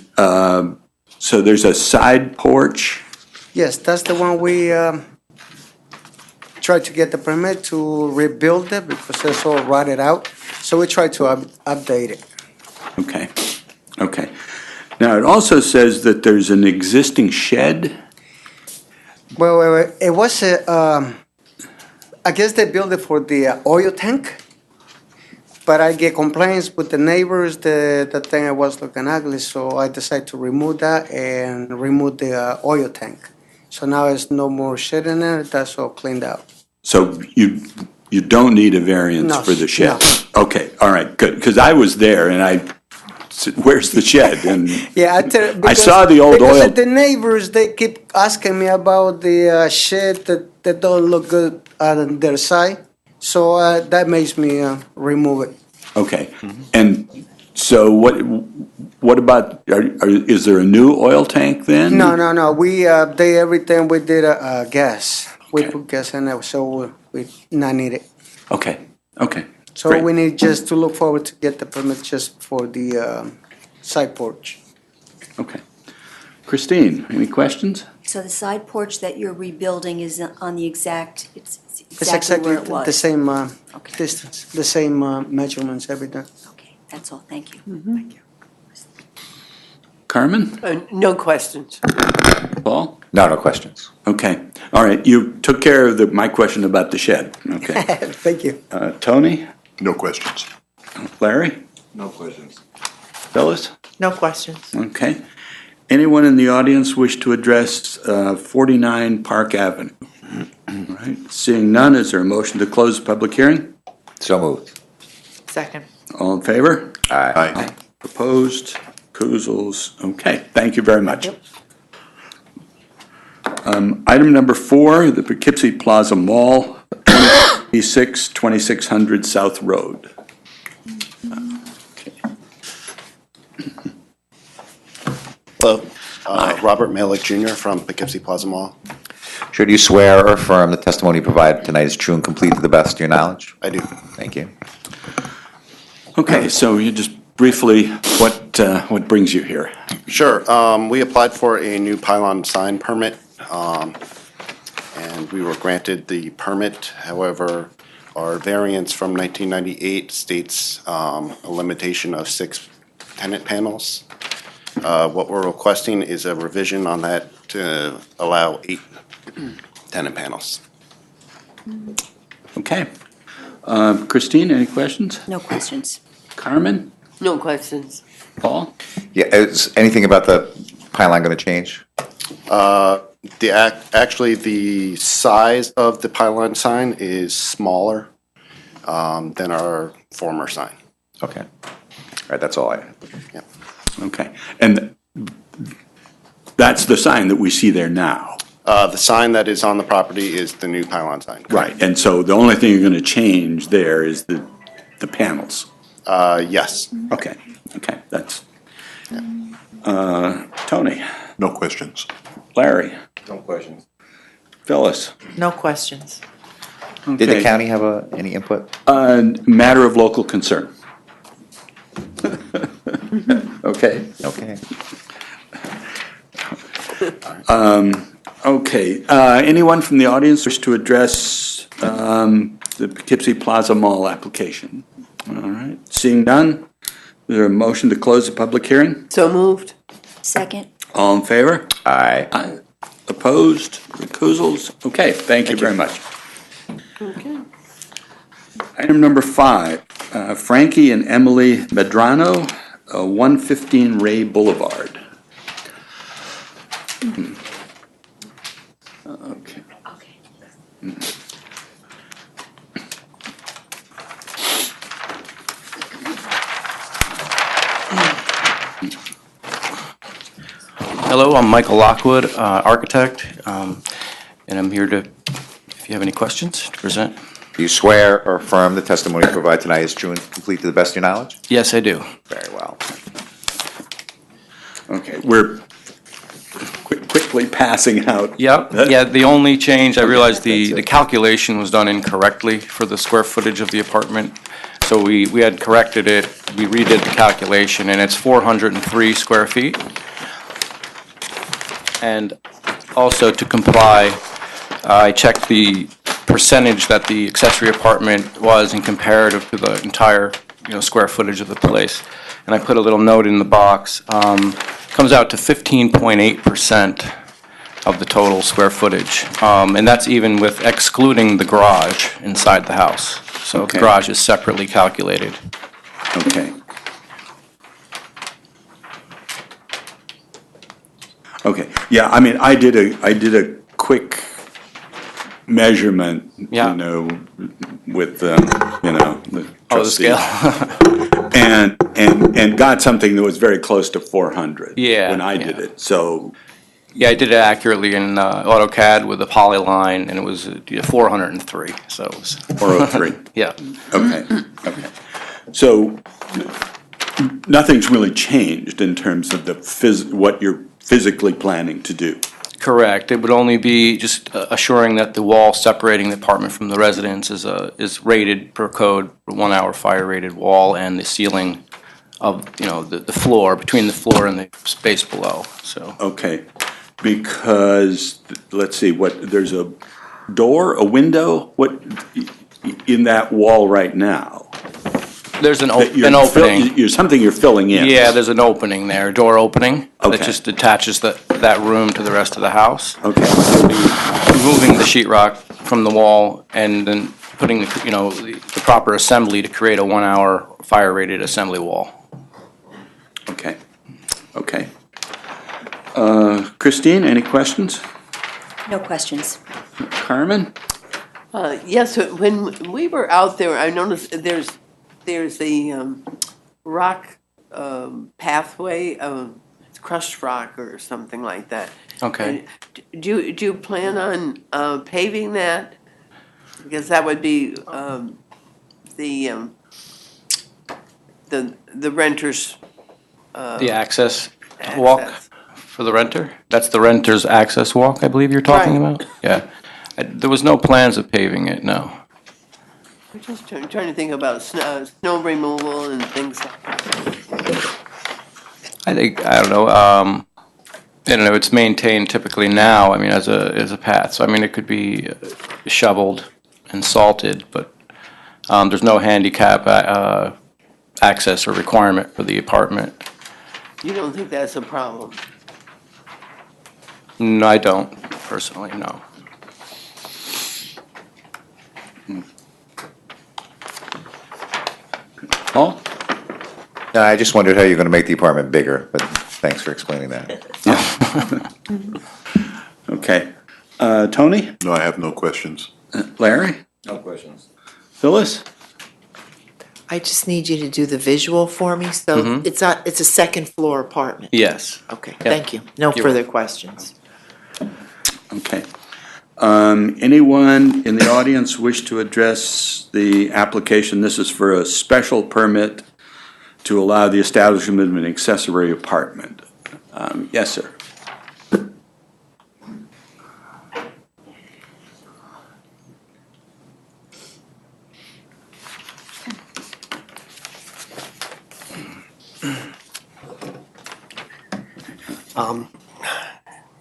so there's a side porch? Yes, that's the one we tried to get the permit to rebuild it because it's all rotted out. So we tried to update it. Okay, okay. Now, it also says that there's an existing shed. Well, it was, I guess they built it for the oil tank, but I get complaints with the neighbors that the thing was looking ugly, so I decided to remove that and remove the oil tank. So now it's no more shed in there, that's all cleaned out. So you don't need a variance No, for the shed? Okay, all right, good, because I was there and I said, where's the shed? And Yeah, I saw the old because oil. the neighbors, they keep asking me about the shed that don't look good on their side, so that makes me remove it. Okay, and so what about, is there a new oil tank then? No, we, everything we did gas. We put gas in there, so we not need it. Okay, So great. we need just to look forward to get the permit just for the side porch. Okay. Christine, any questions? So the side porch that you're rebuilding is on the exact, it's It's exactly where it was? the same distance, the same measurements, everything. Okay, that's all, thank you. Carmen? No questions. Paul? No questions. Okay, all right, you took care of my question about the shed, okay. Thank you. Tony? No questions. Larry? No questions. Phyllis? No questions. Okay. Anyone in the audience wish to address 49 Park Avenue? All right, seeing none, is there a motion to close the public hearing? So moved. Second. All in favor? Aye. Opposed? Kuzels? Okay, thank you very much. Item number 4, the Poughkeepsie Plaza Mall, 2600 South Road. Hello, Robert Malik Jr. from Poughkeepsie Plaza Mall. Sure, do you swear or affirm the testimony provided tonight is true and complete to the best of your knowledge? I do. Thank you. Okay, so you just briefly, what brings you here? Sure, we applied for a new pylon sign permit, and we were granted the permit. However, our variance from 1998 states a limitation of 6 tenant panels. What we're requesting is a revision on that to allow 8 tenant panels. Okay. Christine, any questions? No questions. Carmen? No questions. Paul? Yeah, is anything about the pylon going to change? Actually, the size of the pylon sign is smaller than our former sign. Okay. All right, that's all I had. Yeah. Okay, and that's the sign that we see there now? The sign that is on the property is the new pylon sign. Right, and so the only thing you're going to change there is the panels? Yes. Okay, that's... Tony? No questions. Larry? No questions. Phyllis? No questions. Did the Okay. county have any input? Matter of local concern. Okay. Okay. Okay, anyone from the audience wish to address the Poughkeepsie Plaza Mall application? All right, seeing none, is there a motion to close the public hearing? So moved. Second? All in favor? Aye. Aye. Opposed? Recusals? Okay, thank you very much. Okay. Item number 5, Frankie and Emily Medrano, 115 Ray Boulevard. Okay. Hello, I'm Michael Lockwood, architect, and I'm here to, if you have any questions, to present. Do you swear or affirm the testimony you provide tonight is true and complete to the best of your knowledge? Yes, I do. Very well. Okay, we're quickly passing out. Yeah, the only change, I realized the calculation was done incorrectly for the square footage of the apartment. So we had corrected it, we redid the calculation, and it's 403 square feet. And also to comply, I checked the percentage that the accessory apartment was in comparative to the entire, square footage of the place. And I put a little note in the box. comes out to 15.8% of the total square footage. And that's even with excluding the garage inside the house. So the Okay. garage is separately calculated. Okay. Okay, yeah, I mean, I did a quick measurement, Yeah. you know, with, the Oh, the trustee. scale. And got something that was very close to 400. Yeah, When I did it, so, Yeah, I did it accurately in AutoCAD with the polyline, and it was 403, so it was. 403. Yeah. okay, okay. So, nothing's really changed in terms of what you're physically planning to do. Correct. It would only be just assuring that the wall separating the apartment from the residence is rated per code, 1 hour fire rated wall, and the ceiling of, the floor, between the floor and the space below, so. Okay, because, let's see, there's a door, a window, in that wall right now? There's an That opening. Something you're filling in. Yeah, there's an opening there, door opening. Okay. That just attaches that room to the rest of the house. Okay. Removing the sheetrock from the wall and then putting the proper assembly to create a 1 hour fire rated assembly wall. Okay, okay. Christine, any questions? No questions. Carmen? Yes, when we were out there, I noticed there's a rock pathway, crushed rock or something like that. Okay. And do you plan on paving that? Because that would be the renter's. The access walk for the renter? That's the renter's access walk, I believe you're talking Right. about? Yeah. There was no plans of paving it, no. We're just trying to think about snow removal and things like that. I don't know, it's maintained typically now, as a path. So, it could be shoveled and salted, but there's no handicap access or requirement for the apartment. You don't think that's a problem? No, I don't, personally, no. Paul? No, I just wondered how you're going to make the apartment bigger, but thanks for explaining that. Okay. Tony? No, I have no questions. Larry? No questions. Phyllis? I just need you to do the visual for me, so it's a second floor apartment. Yes. Okay, Yeah. thank you. No You're further questions. Okay. Anyone in the audience wish to address the application? This is for a special permit to allow the establishment of an accessory apartment. Yes, sir.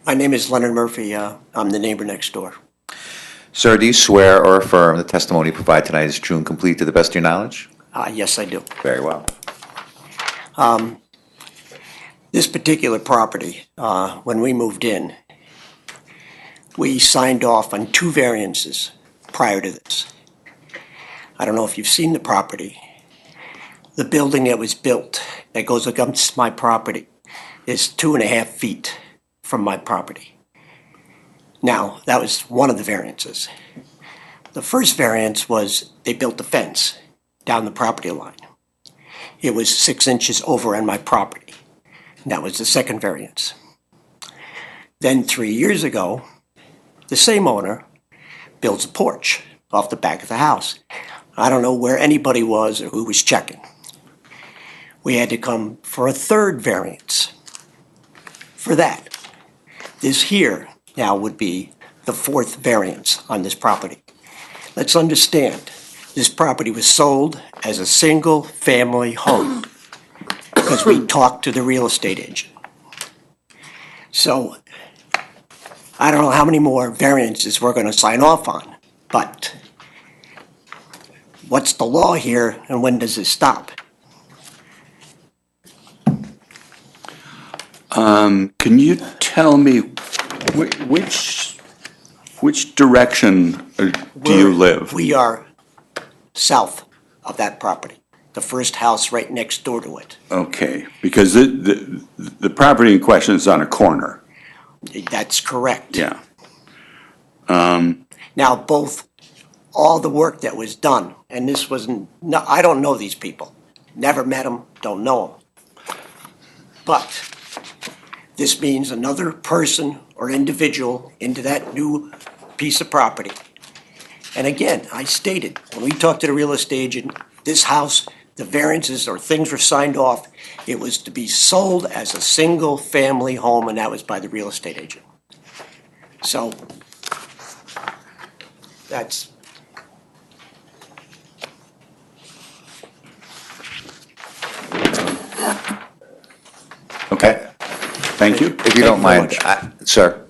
My name is Leonard Murphy. I'm the neighbor next door. Sir, do you swear or affirm the testimony you provide tonight is true and complete to the best of your knowledge? Yes, I do. Very well. This particular property, when we moved in, we signed off on 2 variances prior to this. I don't know if you've seen the property. The building that was built that goes against my property is 2.5 feet from my property. Now, that was one of the variances. The first variance was they built a fence down the property line. It was 6 inches over on my property. That was the second variance. Then 3 years ago, the same owner builds a porch off the back of the house. I don't know where anybody was or who was checking. We had to come for a third variance for that. This here now would be the 4th variance on this property. Let's understand, this property was sold as a single-family home because we talked to the real estate agent. So, I don't know how many more variances we're going to sign off on, but what's the law here and when does it stop? Can you tell me which direction do you live? We are south of that property, the first house right next door to it. Okay, because the property in question is on a corner. That's correct. Yeah. Now, all the work that was done, and this wasn't, no, I don't know these people. Never met them, don't know them. But this means another person or individual into that new piece of property. And again, I stated, when we talked to the real estate agent, this house, the variances or things were signed off, it was to be sold as a single-family home, and that was by the real estate agent. So, that's, Okay, thank you. If you don't mind, sir.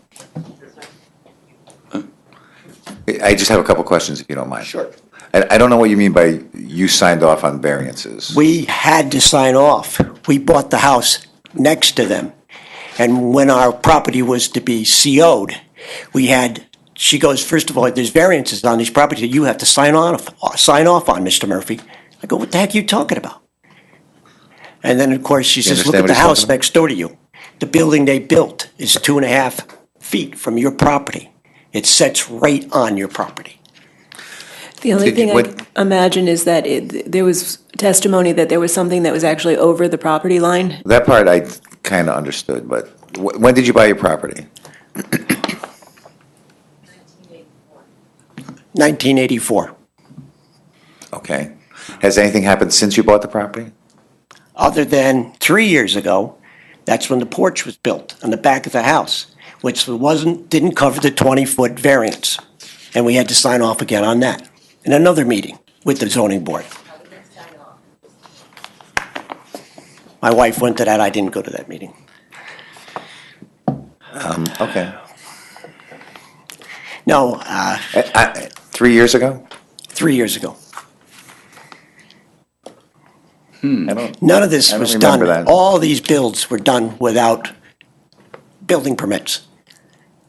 I just have a couple questions, if you don't mind. Sure. I don't know what you mean by you signed off on variances. we had to sign off. We bought the house next to them. And when our property was to be CO'd, she goes, first of all, there's variances on these properties that you have to sign off on, Mr. Murphy. I go, what the heck are you talking about? And then, of course, she says, look at the house next door to you. The building they built is 2.5 feet from your property. It sets right on your property. The only thing I imagine is that there was testimony that there was something that was actually over the property line. That part I kind of understood, but when did you buy your property? 1984. Okay. Has anything happened since you bought the property? Other than 3 years ago, that's when the porch was built on the back of the house, which didn't cover the 20-foot variance. And we had to sign off again on that in another meeting with the zoning board. My wife went to that, I didn't go to that meeting. Okay. No. 3 years ago? 3 years ago. None None of this was done. All these builds were done without building permits.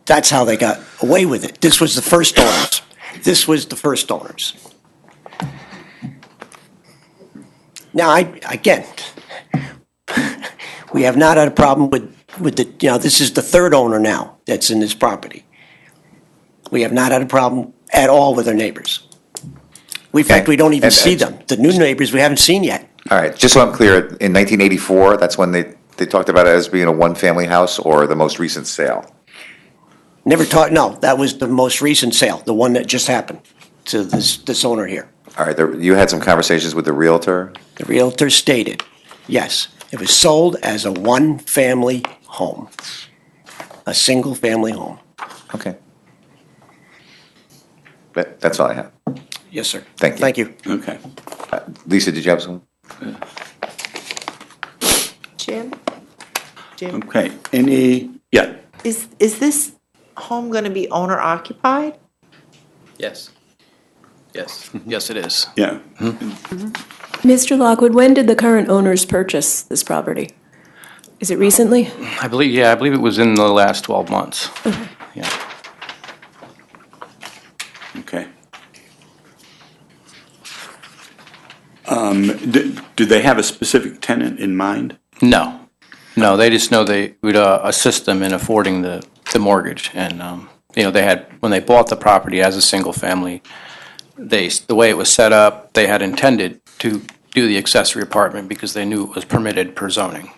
That's how they got away with it. This was the first owners. This was the first owners. Now, again, we have not had a problem with the, this is the third owner now that's in this property. We have not had a problem at all with our neighbors. In fact, we don't even see them. The new neighbors we haven't seen yet. All right, just so I'm clear, in 1984, that's when they talked about it as being a one-family house, or the most recent sale? No, that was the most recent sale, the one that just happened to this owner here. All right, you had some conversations with the realtor? The realtor stated, yes, it was sold as a one-family home, a single-family home. Okay. That's all I have. Yes, sir. Thank you. Thank you. Okay. Lisa, did you have some? Jim? Okay, yeah. Is this home going to be owner occupied? Yes. Yes, yes it is. Yeah. Mr. Lockwood, when did the current owners purchase this property? Is it recently? I believe it was in the last 12 months. Okay. Yeah. Okay. Do they have a specific tenant in mind? No, they just know they would assist them in affording the mortgage. And, they had, when they bought the property as a single family, the way it was set up, they had intended to do the accessory apartment because they knew it was permitted per zoning,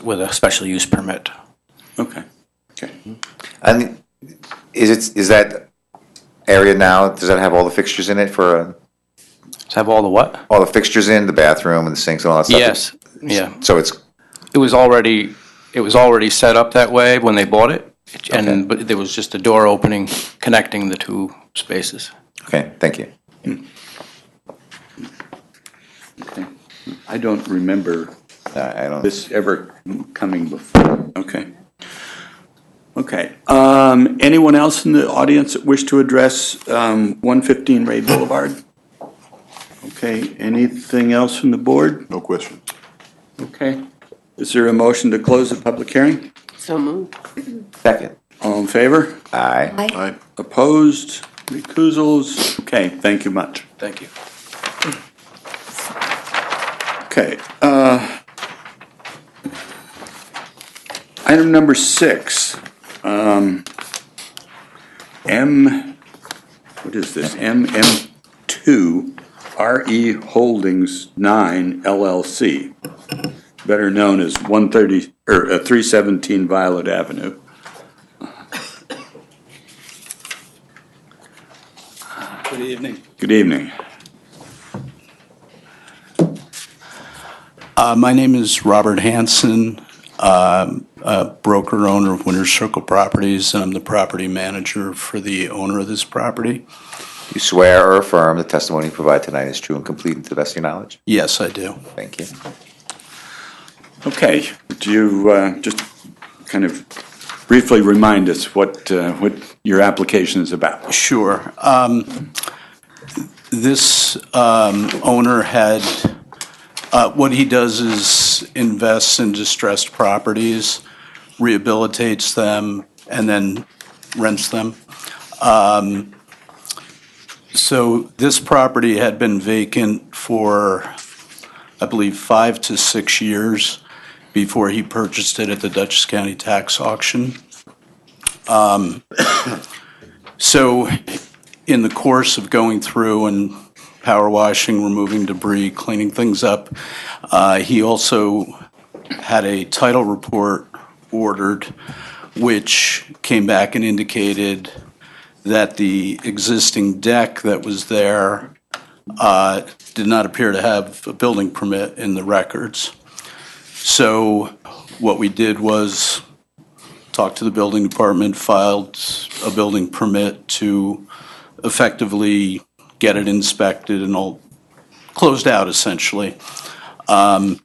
with a special use permit. Okay. And is that area now, does that have all the fixtures in it for Does it have all the what? all the fixtures in, the bathroom and the sinks and all that stuff? Yes, yeah. So it was already set up that way when they bought it, but there was just a door opening connecting the two spaces. Okay, thank you. Okay. I don't remember this ever coming before. Okay. Okay. Anyone else in the audience that wish to address 115 Ray Boulevard? Okay. Anything else from the board? No question. Okay. Is there a motion to close the public hearing? So moved. Second. All in favor? Aye. Aye. Opposed? Recusals? Okay, thank you much. Thank you. Okay, item number 6, what is this? MM2 RE Holdings 9 LLC, better known as 317 Violet Avenue. Good evening. Good evening. My name is Robert Hanson, a broker owner of Winter Circle Properties, and I'm the property manager for the owner of this property. You swear or affirm the testimony you provide tonight is true and complete and to the best of your knowledge? Yes, I do. Thank you. Okay, do you just kind of briefly remind us what your application is about? Sure. This owner had, what he does is invests in distressed properties, rehabilitates them, and then rents them. So this property had been vacant for, I believe, 5 to 6 years before he purchased it at the Dutchess County tax auction. So in the course of going through and power washing, removing debris, cleaning things up, he also had a title report ordered, which came back and indicated that the existing deck that was there did not appear to have a building permit in the records. So what we did was talk to the building department, filed a building permit to effectively get it inspected and all closed out, essentially. So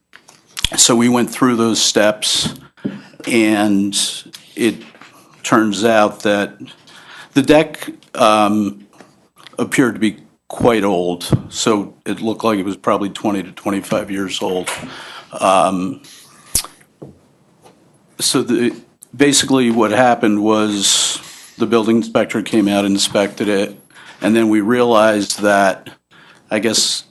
we went through those steps, and it turns out that the deck appeared to be quite old, so it looked like it was probably 20 to 25 years old. So basically what happened was the building inspector came out and inspected it, and then we realized that, I guess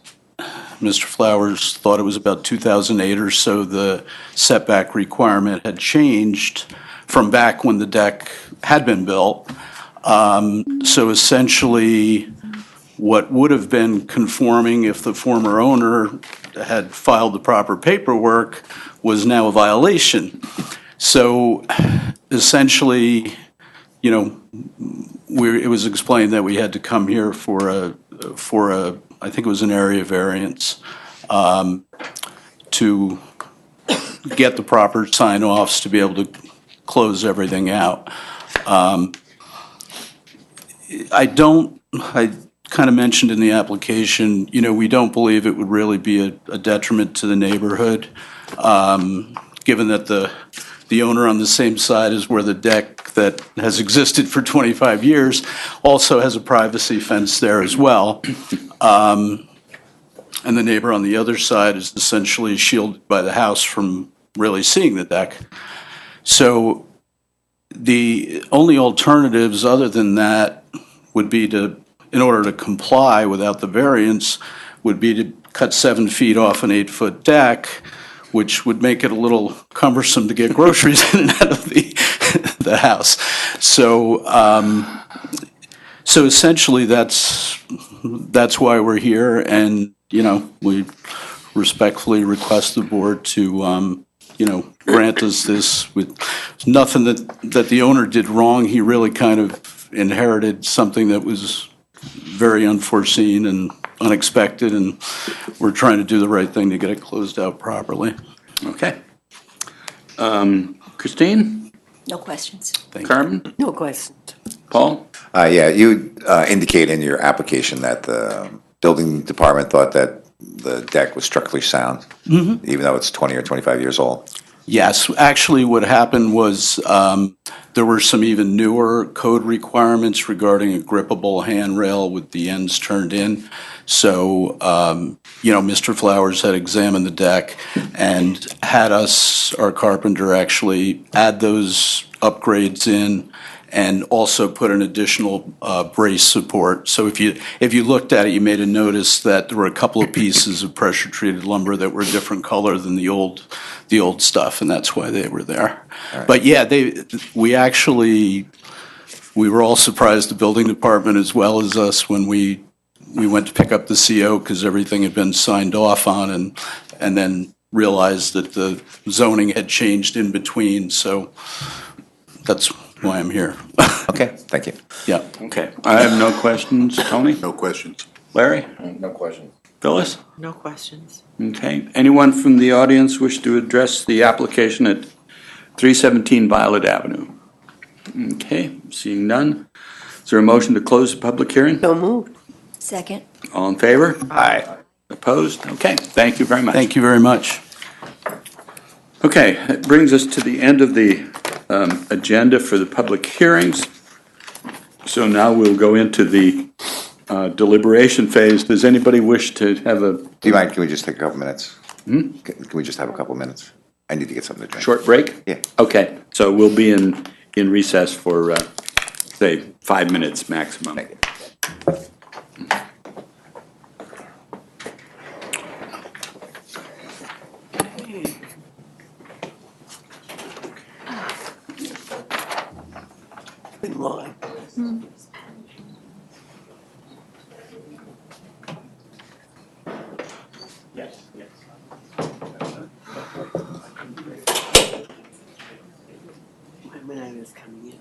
Mr. Flowers thought it was about 2008 or so, the setback requirement had changed from back when the deck had been built. So essentially, what would have been conforming if the former owner had filed the proper paperwork was now a violation. So essentially, you know, it was explained that we had to come here for a I think it was an area variance, to get the proper sign-offs to be able to close everything out. I kind of mentioned in the application, you know, we don't believe it would really be a detriment to the neighborhood, given that the owner on the same side as where the deck that has existed for 25 years also has a privacy fence there as well. And the neighbor on the other side is essentially shielded by the house from really seeing the deck. So the only alternatives other than that would be to, in order to comply without the variance, would be to cut 7 feet off an 8-foot deck, which would make it a little cumbersome to get groceries in and out of the house. So, so essentially that's why we're here, and, you know, we respectfully request the board to, you know, grant us this with nothing that the owner did wrong. He really kind of inherited something that was very unforeseen and unexpected, and we're trying to do the right thing to get it closed out properly. Okay. Christine? No questions. Carmen? No questions. Paul? Yeah, you indicate in your application that the building department thought that the deck was structurally sound, even though it's 20 or 25 years old. Yes, actually what happened was there were some even newer code requirements regarding a grippable handrail with the ends turned in. So, Mr. Flowers had examined the deck and had us, our carpenter, actually add those upgrades in and also put an additional brace support. So if you looked at it, you made a notice that there were a couple of pieces of pressure-treated lumber that were a different color than the old stuff, and that's why they were there. But yeah, we were all surprised, the building department as well as us, when we went to pick up the CO because everything had been signed off on, and then realized that the zoning had changed in between. So that's why I'm here. Okay, thank you. Yeah. Okay, I have no questions. Tony? No questions. Larry? No questions. Phyllis? No questions. Okay, anyone from the audience wish to address the application at 317 Violet Avenue? Okay, seeing none. Is there a motion to close the public hearing? So moved. Second. All in favor? Aye. Opposed? Okay, thank you very much. Thank you very much. Okay, that brings us to the end of the agenda for the public hearings. So now we'll go into the deliberation phase. Does anybody wish to have a? Do you mind, can we just take a couple minutes? Can we just have a couple minutes? I need to get something to drink. Short break? Yeah. Okay, so we'll be in recess for, say, 5 minutes maximum. Thank you. Good Lord. Yes, yes. When I was coming in.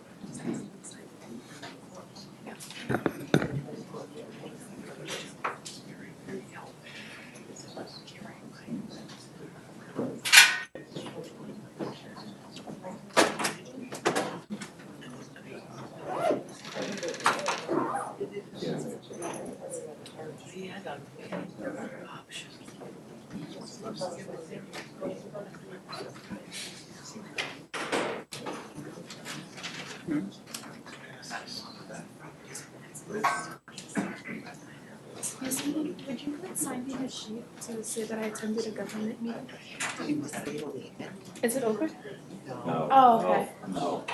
Yes, would you put sign me a sheet to say that I attended a government meeting? Is it over? No. Oh, okay. No.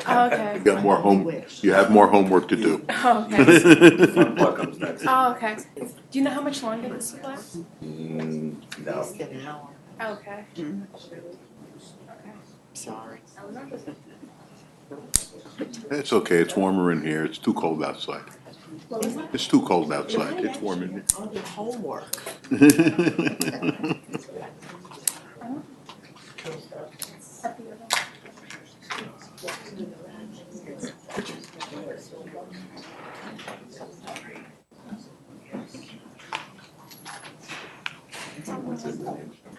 Oh, okay. You got more you have more homework to do. Oh, okay. What comes next? Oh, okay. Do you know how much longer this will last? No. Oh, okay. Sorry. It's okay, it's warmer in here, it's too cold outside. What was that? It's too cold outside, it's warm in here. On your homework.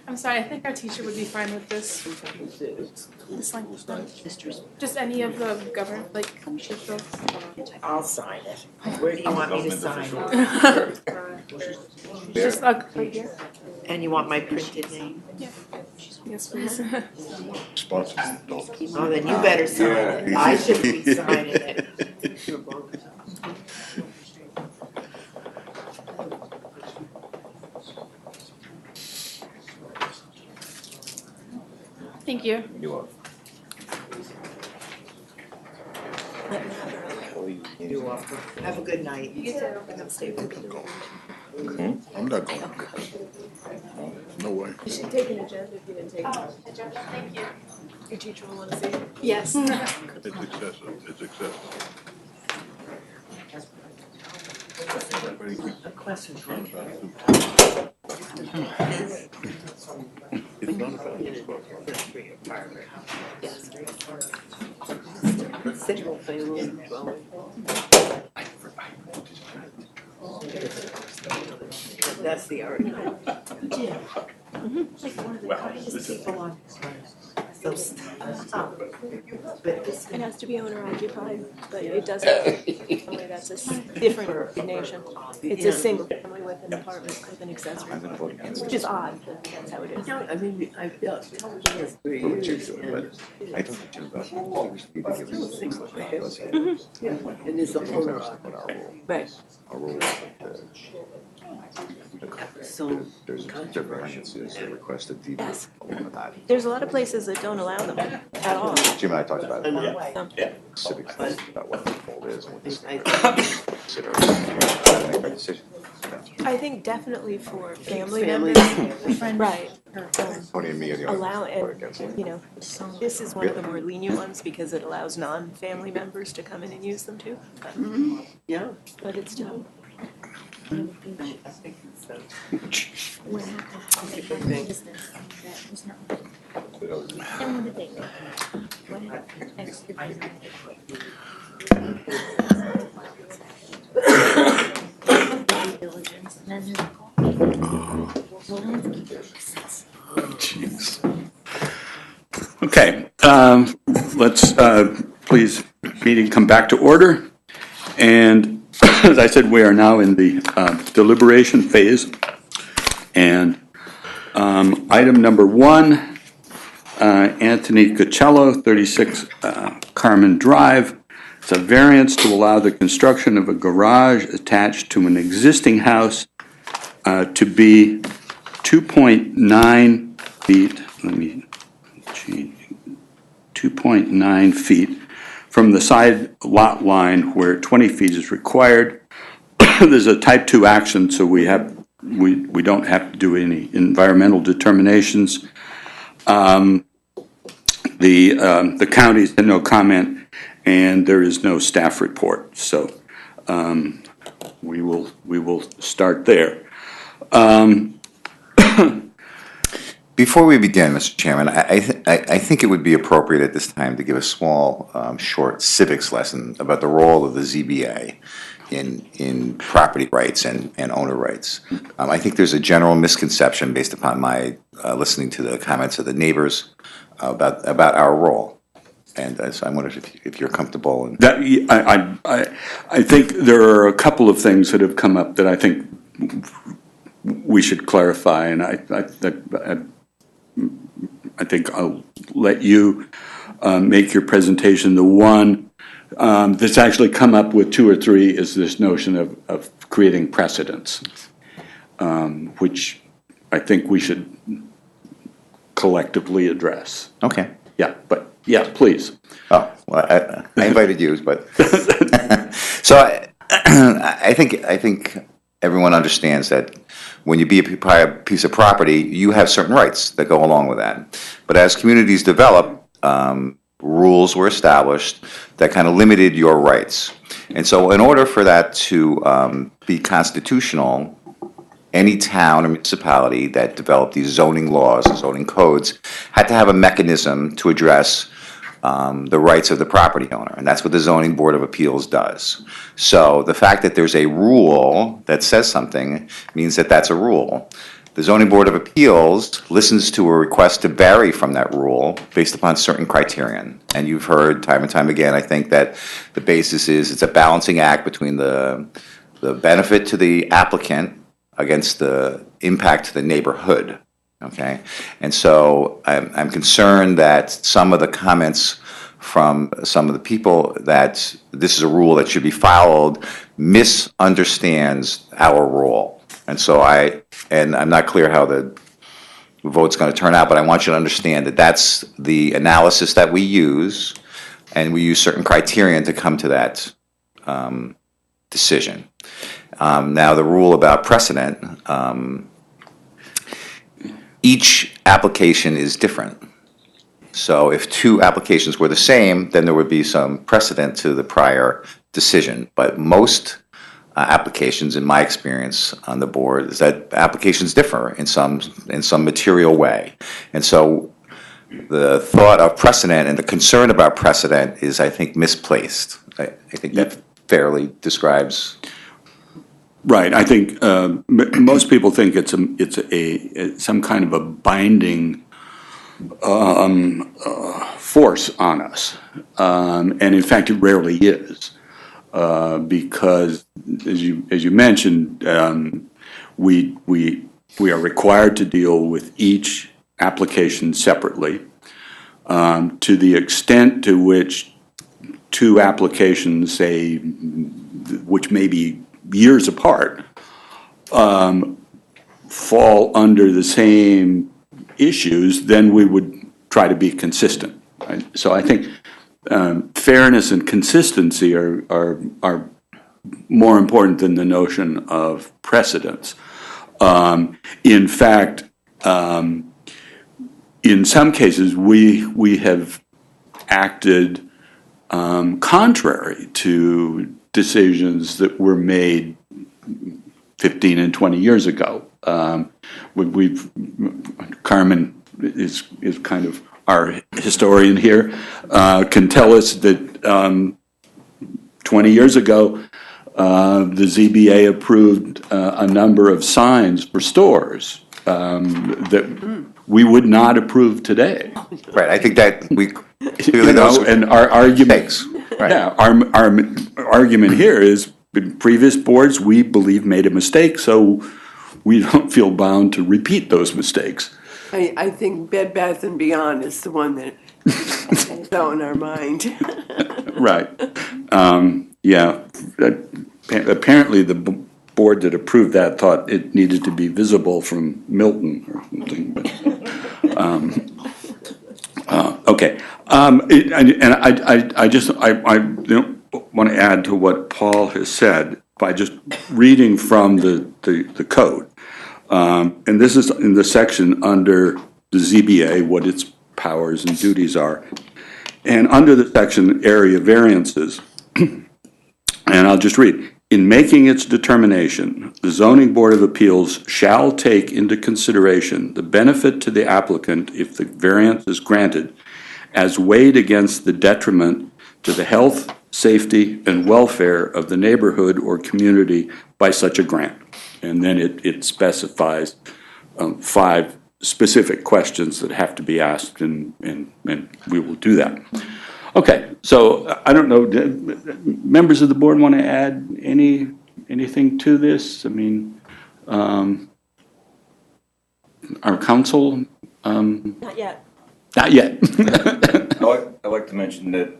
I'm sorry, I think our teacher would be fine with this. This language. Just any of the government, like, officials. I'll sign it. Where do you want me to sign it? Just like right here. And you want my printed name? Yeah. Yes, please. Oh, then you better sign it. I should be signing it. Thank you. You're welcome. You're welcome. Have a good night. You too. I'm staying with you. I'm not going. No way. You should take an agenda if you didn't take it. Oh, agenda, thank you. Your teacher will want to see it. Yes. It's excessive, it's excessive. A question for you. It's not about Yes. Single family dwelling. That's the argument. Like one of the kindest people on It has to be owner occupied, but it doesn't. Family, that's a different designation. It's a single family with an apartment with an accessory, which is odd, but that's how it is. No, I mean, I've built this for years, and I don't think about and it's the owner. Right. So. There's different variances that requested deed Yes. along with that. There's a lot of places that don't allow them at all. Jim and I talked about it. Yeah. Civic things about what the fold is and what the state consider. Make a decision. I think definitely for family Family. members, right. Tony and me are the only Allow, ones who are and, against it. you know, this is one of the more lenient ones because it allows non-family members to come in and use them too. Yeah. But it's still. Okay, let's, please, meeting come back to order. And as I said, we are now in the deliberation phase. And item number one, Anthony Cocello, 36 Carmen Drive. It's a variance to allow the construction of a garage attached to an existing house to be 2.9 feet, 2.9 feet from the side lot line where 20 feet is required. There's a type 2 action, so we don't have to do any environmental determinations. The county's had no comment, and there is no staff report, so we will start there. Before we begin, Mr. Chairman, I think it would be appropriate at this time to give a small, short civics lesson about the role of the ZBA in property rights and owner rights. I think there's a general misconception based upon my listening to the comments of the neighbors about our role. And so I wondered if you're comfortable. And I think there are a couple of things that have come up that I think we should clarify, and I think I'll let you make your presentation. The one that's actually come up with two or three is this notion of creating precedents, which I think we should collectively address. Okay. Yeah, but, yeah, please. Oh, well, I invited you, but so I think everyone understands that when you buy a piece of property, you have certain rights that go along with that. But as communities develop, rules were established that kind of limited your rights. And so in order for that to be constitutional, any town or municipality that developed these zoning laws, zoning codes, had to have a mechanism to address the rights of the property owner, and that's what the Zoning Board of Appeals does. So the fact that there's a rule that says something means that that's a rule. The Zoning Board of Appeals listens to a request to vary from that rule based upon certain criterion. And you've heard time and time again, I think, that the basis is it's a balancing act between the benefit to the applicant against the impact to the neighborhood. Okay, and so I'm concerned that some of the comments from some of the people that this is a rule that should be followed misunderstands our role. And so I'm not clear how the vote's going to turn out, but I want you to understand that that's the analysis that we use, and we use certain criterion to come to that decision. Now, the rule about precedent, each application is different. So if two applications were the same, then there would be some precedent to the prior decision. But most applications, in my experience on the board, is that applications differ in some material way. And so the thought of precedent and the concern about precedent is, I think, misplaced. I think that fairly describes. Right. I think most people think it's some kind of a binding force on us. And in fact, it rarely is. Because as you mentioned, we are required to deal with each application separately. To the extent to which two applications, say, which may be years apart, fall under the same issues, then we would try to be consistent. Right? So I think fairness and consistency are more important than the notion of precedence. In fact, in some cases, we have acted contrary to decisions that were made 15 and 20 years ago. Carmen is kind of our historian here, can tell us that 20 years ago, the ZBA approved a number of signs for stores that we would not approve today. Right, I think that we You know, and our argument, yeah, our argument here is previous boards, we believe, made a mistake, so we don't feel bound to repeat those mistakes. I think Bed Bath & Beyond is the one that is on our mind. Right. Yeah. Apparently, the board that approved that thought it needed to be visible from Milton or something. But, okay. And I just want to add to what Paul has said by just reading from the code. And this is in the section under the ZBA, what its powers and duties are. And under the section area variances, and I'll just read, in making its determination, the Zoning Board of Appeals shall take into consideration the benefit to the applicant if the variance is granted as weighed against the detriment to the health, safety, and welfare of the neighborhood or community by such a grant. And then it specifies 5 specific questions that have to be asked, and we will do that. Okay, so I don't know, members of the board want to add anything to this? I mean, our council? Not yet. Not yet. I'd like to mention that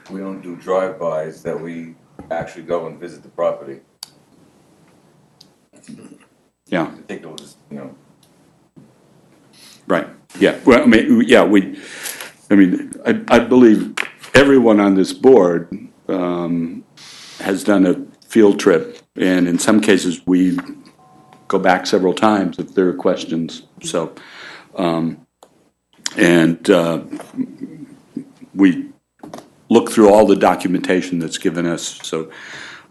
we don't do drive-bys, that we actually go and visit the property. Yeah. Take those, you know. Right, yeah, well, I mean, yeah, I believe everyone on this board has done a field trip, and in some cases, we go back several times if there are questions, so, we look through all the documentation that's given us, so,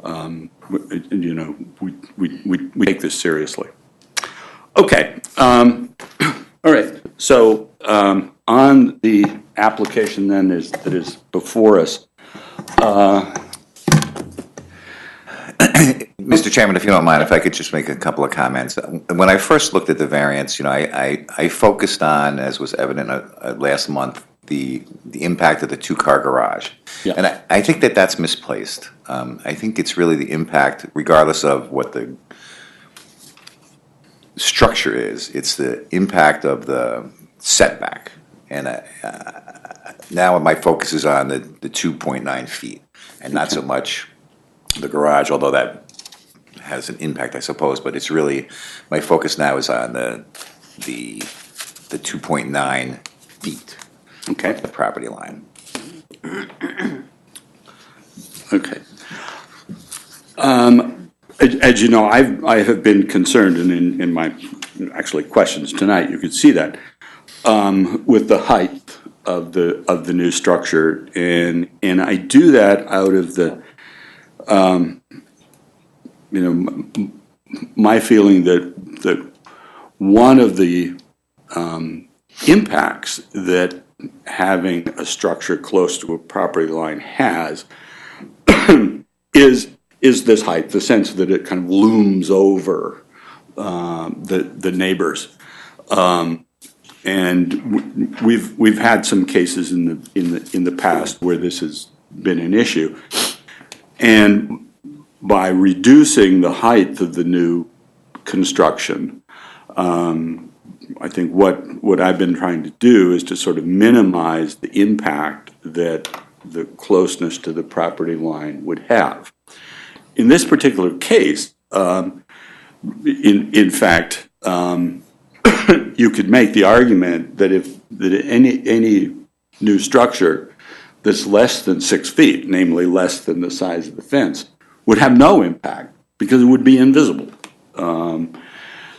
you know, we take this seriously. Okay, all right, so on the application then that is before us. Mr. Chairman, if you don't mind, if I could just make a couple of comments. When I first looked at the variance, you know, I focused on, as was evident last month, the impact of the 2-car garage. Yeah. And I think that that's misplaced. I think it's really the impact, regardless of what the structure is, it's the impact of the setback. And now my focus is on the 2.9 feet, and not so much the garage, although that has an impact, I suppose, but it's really, my focus now is on the 2.9 feet. Okay. The property line. Okay. As you know, I have been concerned, and in my actually questions tonight, you could see that, with the height of the new structure, and I do that out of the, you know, my feeling that one of the impacts that having a structure close to a property line has is this height, the sense that it kind of looms over the neighbors. And we've had some cases in the past where this has been an issue. And by reducing the height of the new construction, I think what I've been trying to do is to sort of minimize the impact that the closeness to the property line would have. In this particular case, in fact, you could make the argument that any new structure that's less than 6 feet, namely less than the size of the fence, would have no impact because it would be invisible.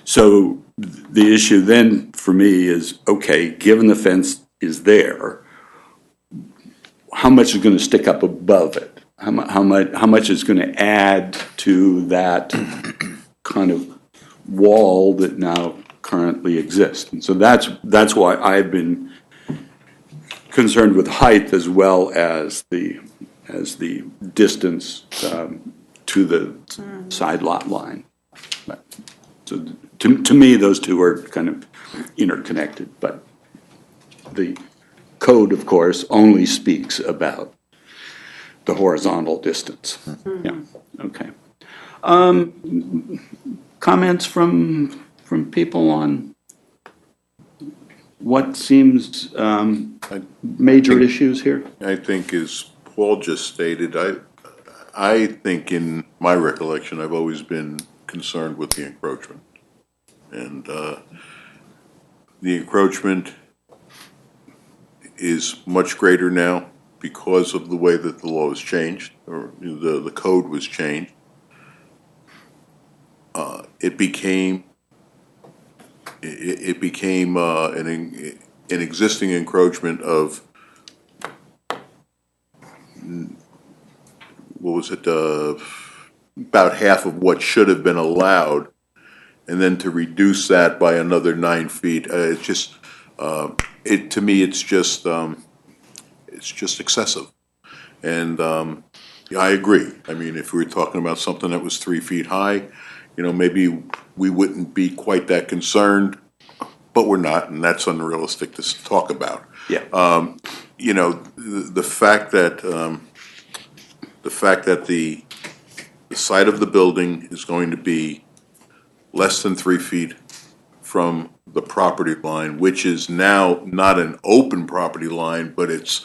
So the issue then for me is, okay, given the fence is there, how much is going to stick up above it? How much is going to add to that kind of wall that now currently exists? And so that's why I've been concerned with height as well as the distance to the side lot line. So to me, those two are kind of interconnected, but the code, of course, only speaks about the horizontal distance. Yeah, okay. Comments from people on what seems major issues here? I think, as Paul just stated, I think in my recollection, I've always been concerned with the encroachment. And the encroachment is much greater now because of the way that the law has changed, or the code was changed. It became an existing encroachment of, what was it, about half of what should have been allowed, and then to reduce that by another 9 feet, it's just, to me, it's just excessive. And I agree. I mean, if we were talking about something that was 3 feet high, maybe we wouldn't be quite that concerned, but we're not, and that's unrealistic to talk about. Yeah. The fact that the side of the building is going to be less than 3 feet from the property line, which is now not an open property line, but it's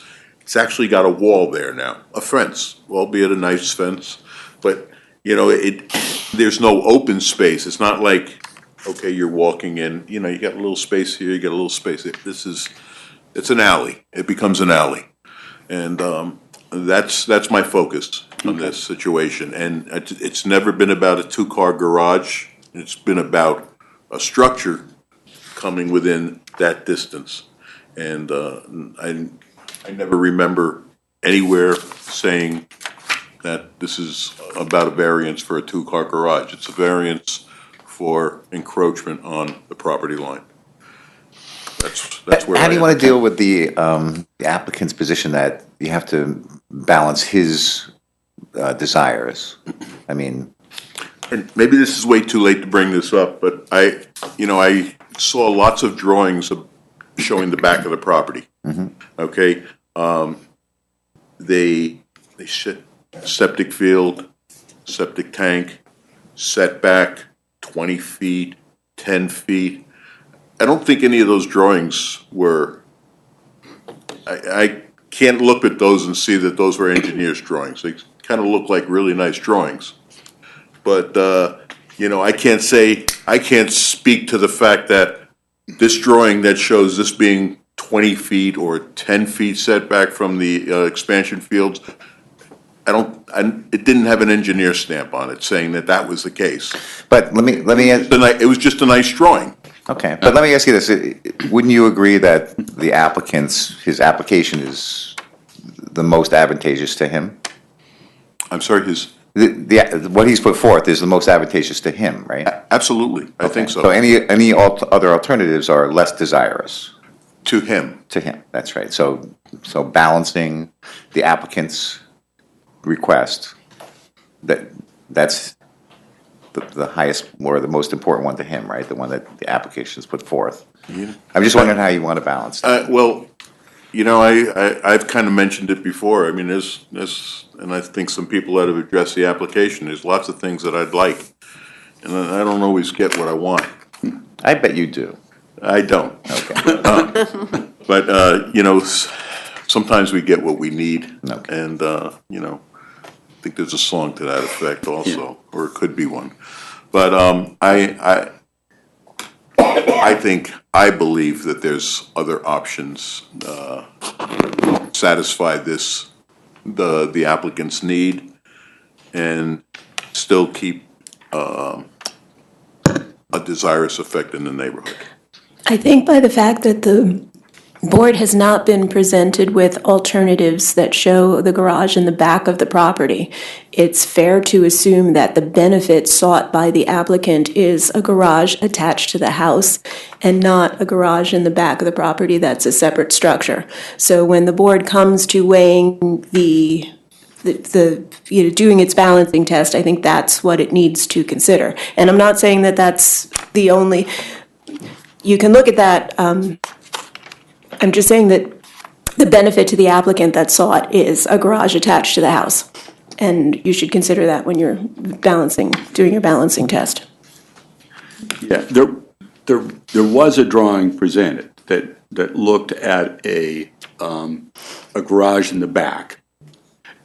actually got a wall there now, a fence, albeit a nice fence, but there's no open space. It's not like, okay, you're walking in, you got a little space here, you got a little space there. It's an alley. It becomes an alley. And that's my focus on this situation. And it's never been about a 2-car garage. It's been about a structure coming within that distance. And I never remember anywhere saying that this is about a variance for a 2-car garage. It's a variance for encroachment on the property line. That's where How do you I want am. to deal with the applicant's position that you have to balance his desires? I mean, and maybe this is way too late to bring this up, but I saw lots of drawings showing the back of the property. Okay, they septic field, septic tank, setback, 20 feet, 10 feet. I don't think any of those drawings were, I can't look at those and see that those were engineer's drawings. They kind of look like really nice drawings. But, I can't speak to the fact that this drawing that shows this being 20 feet or 10 feet setback from the expansion fields, it didn't have an engineer stamp on it saying that was the case. But let me ask, it was just a nice drawing. Okay, but let me ask you this. Wouldn't you agree that his application is the most advantageous to him? I'm sorry, what he's put forth is the most advantageous to him, right? Absolutely, I think so. So any other alternatives are less desirous? To him. To him, that's right. So balancing the applicant's request, that's the highest or the most important one to him, right? The one that the application is put forth. I'm just wondering how you want to balance that. Well, you know, I've kind of mentioned it before. I mean, there's, and I think some people that have addressed the application, there's lots of things that I'd like, and I don't always get what I want. I bet you do. I don't. Okay. But, you know, sometimes we get what we need. And, you know, I think there's a song to that effect also, or it could be one. But I believe that there's other options satisfy the applicant's need and still keep a desirous effect in the neighborhood. I think by the fact that the board has not been presented with alternatives that show the garage in the back of the property, it's fair to assume that the benefit sought by the applicant is a garage attached to the house and not a garage in the back of the property that's a separate structure. So when the board comes to weighing the you know, doing its balancing test, I think that's what it needs to consider. And I'm not saying that that's the only, you can look at that, I'm just saying that the benefit to the applicant that's sought is a garage attached to the house. And you should consider that when you're doing your balancing test. Yeah, there was a drawing presented that looked at a garage in the back.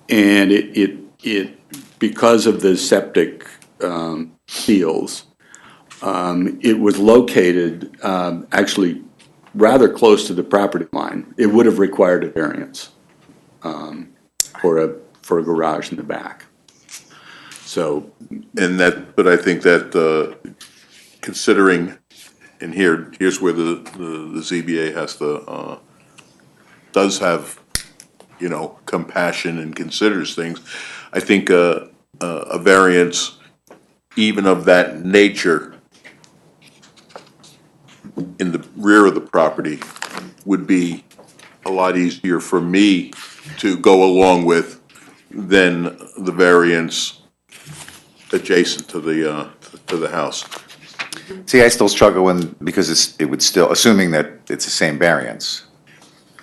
And it because of the septic fields, it was located actually rather close to the property line. It would have required a variance for a garage in the back. So, and that, but I think that considering, and here's where the ZBA has to does have, you know, compassion and considers things. I think a variance, even of that nature, in the rear of the property would be a lot easier for me to go along with than the variance adjacent to the house. See, I still struggle because it would still, assuming that it's the same variance,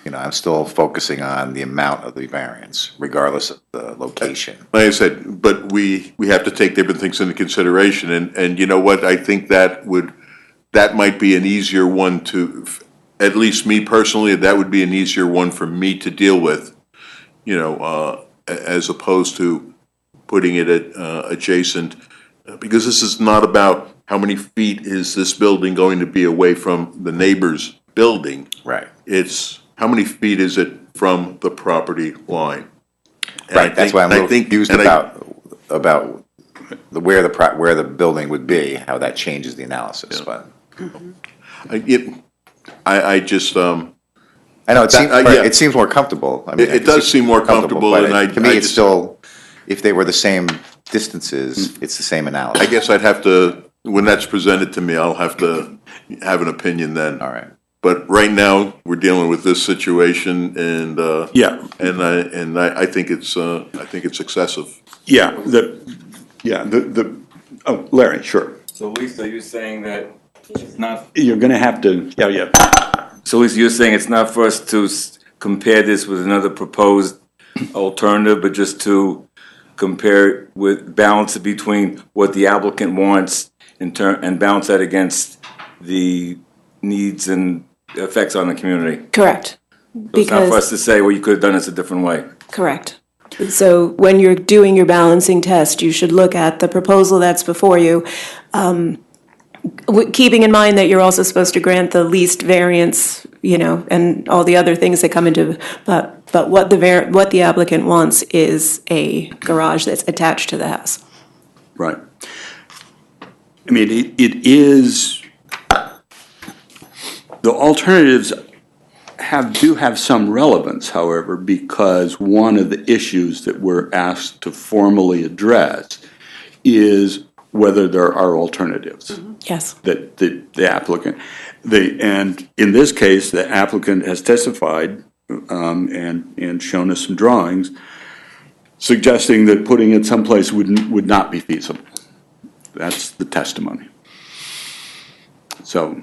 you know, I'm still focusing on the amount of the variance, regardless of the location. Like I said, but we have to take different things into consideration, and you know what, I think that might be an easier one to, at least me personally, that would be an easier one for me to deal with, you know, as opposed to putting it at adjacent, because this is not about how many feet is this building going to be away from the neighbor's building. Right. It's how many feet is it from the property line. And right, that's why I'm a little confused about where the building would be, how that changes the analysis, but. I just, I know, it seems more comfortable. I mean, it does seem more comfortable, but and to me, it's still, if they were the same distances, it's the same analysis. I guess I'd have to, when that's presented to me, I'll have to have an opinion then. All right. But right now, we're dealing with this situation, and I think it's excessive. Oh, Larry, sure. So Lisa, you're saying that it's not. You're going to have to, So Lisa, you're saying it's not for us to compare this with another proposed alternative, but just to compare with, balance it between what the applicant wants and balance that against the needs and effects on the community. Correct. So it's not for us to say, well, you could have done this a different way. Correct. So when you're doing your balancing test, you should look at the proposal that's before you, keeping in mind that you're also supposed to grant the least variance, you know, and all the other things that come into, but what the applicant wants is a garage that's attached to the house. Right. I mean, it is, the alternatives do have some relevance, however, because one of the issues that we're asked to formally address is whether there are alternatives. Mm-hmm. Yes. That the applicant, and in this case, the applicant has testified and shown us some drawings suggesting that putting it someplace would not be feasible. That's the testimony. So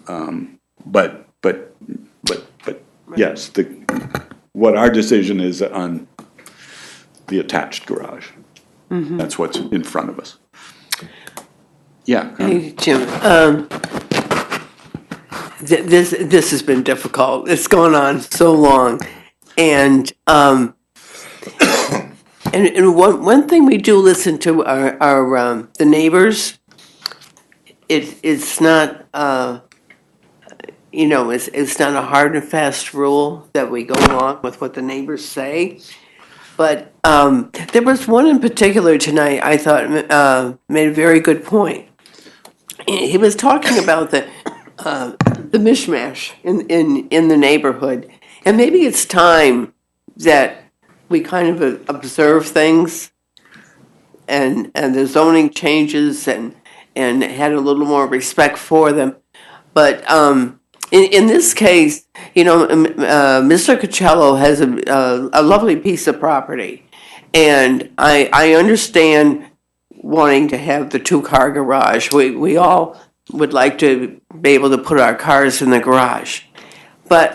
But yes, what our decision is on the attached garage. That's what's in front of us. Yeah. Hey, Jim, this has been difficult. It's gone on so long. And one thing we do listen to are the neighbors. It's not, it's not a hard and fast rule that we go along with what the neighbors say. But there was one in particular tonight I thought made a very good point. He was talking about the mishmash in the neighborhood, and maybe it's time that we kind of observe things, and the zoning changes and had a little more respect for them. But in this case, Mr. Cocello has a lovely piece of property, and I understand wanting to have the 2-car garage. We all would like to be able to put our cars in the garage, but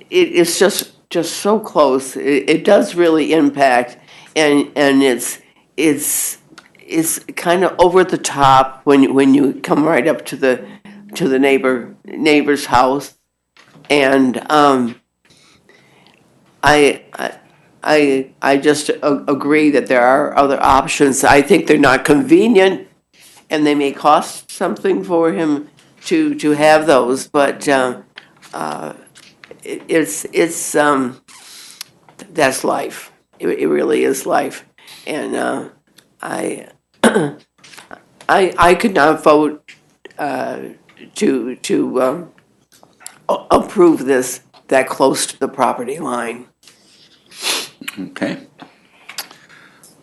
it's just so close. It does really impact, and it's kind of over the top when you come right up to the neighbor's house, and I just agree that there are other options. I think they're not convenient, and they may cost something for him to have those, but it's that's life. It really is life, and I could not vote to approve this that close to the property line. Okay.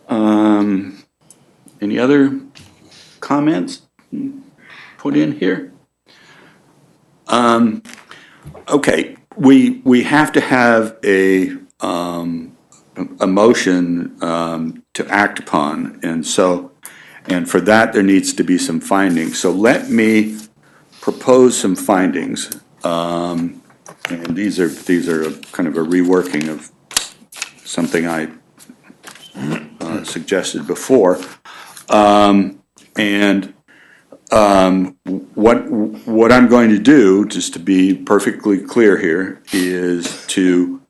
Any other comments put in here? Okay, we have to have a motion to act upon, and for that there needs to be some findings. So let me propose some findings, and these are kind of a reworking of something I suggested before, what I'm going to do, just to be perfectly clear here, is to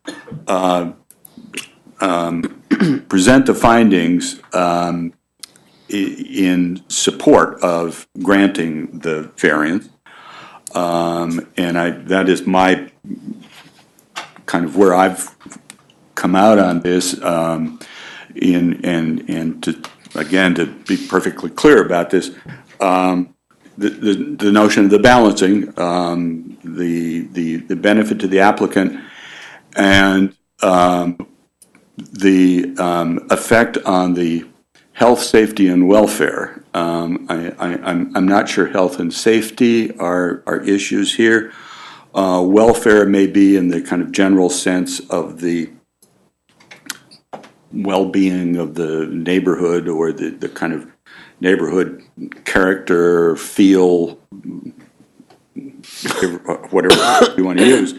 present the findings in support of granting the variance, and that is my kind of where I've come out on this, and to be perfectly clear about this, the notion of the balancing, the benefit to the applicant, and the effect on the health, safety, and welfare. I'm not sure health and safety are issues here. Welfare may be in the kind of general sense of the well-being of the neighborhood, or the kind of neighborhood character, feel, whatever you want to use,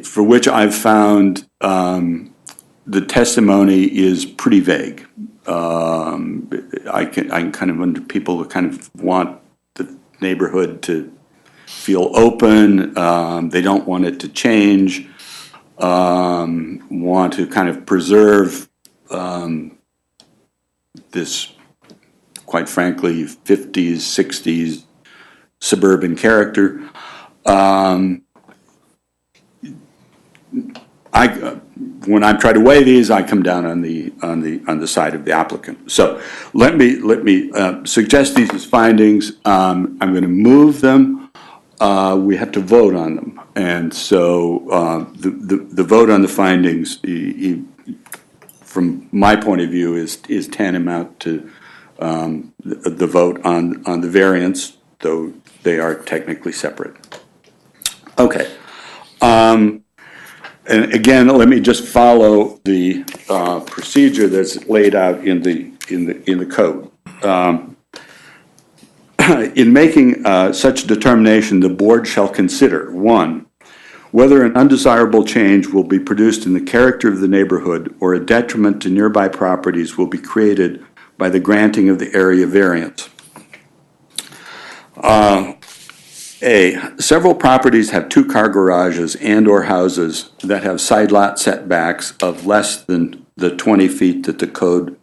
for which I've found the testimony is pretty vague. I can kind of under people who kind of want the neighborhood to feel open. They don't want it to change. Want to kind of preserve this, quite frankly, 50s, 60s suburban character. When I try to weigh these, I come down on the side of the applicant. So let me suggest these as findings. I'm going to move them. We have to vote on them, and so the vote on the findings, from my point of view, is tantamount to the vote on the variance, though they are technically separate. Okay. And again, let me just follow the procedure that's laid out in the code. In making such determination, the board shall consider, 1, whether an undesirable change will be produced in the character of the neighborhood or a detriment to nearby properties will be created by the granting of the area variance. Several properties have two-car garages and/or houses that have side lot setbacks of less than the 20 feet that the code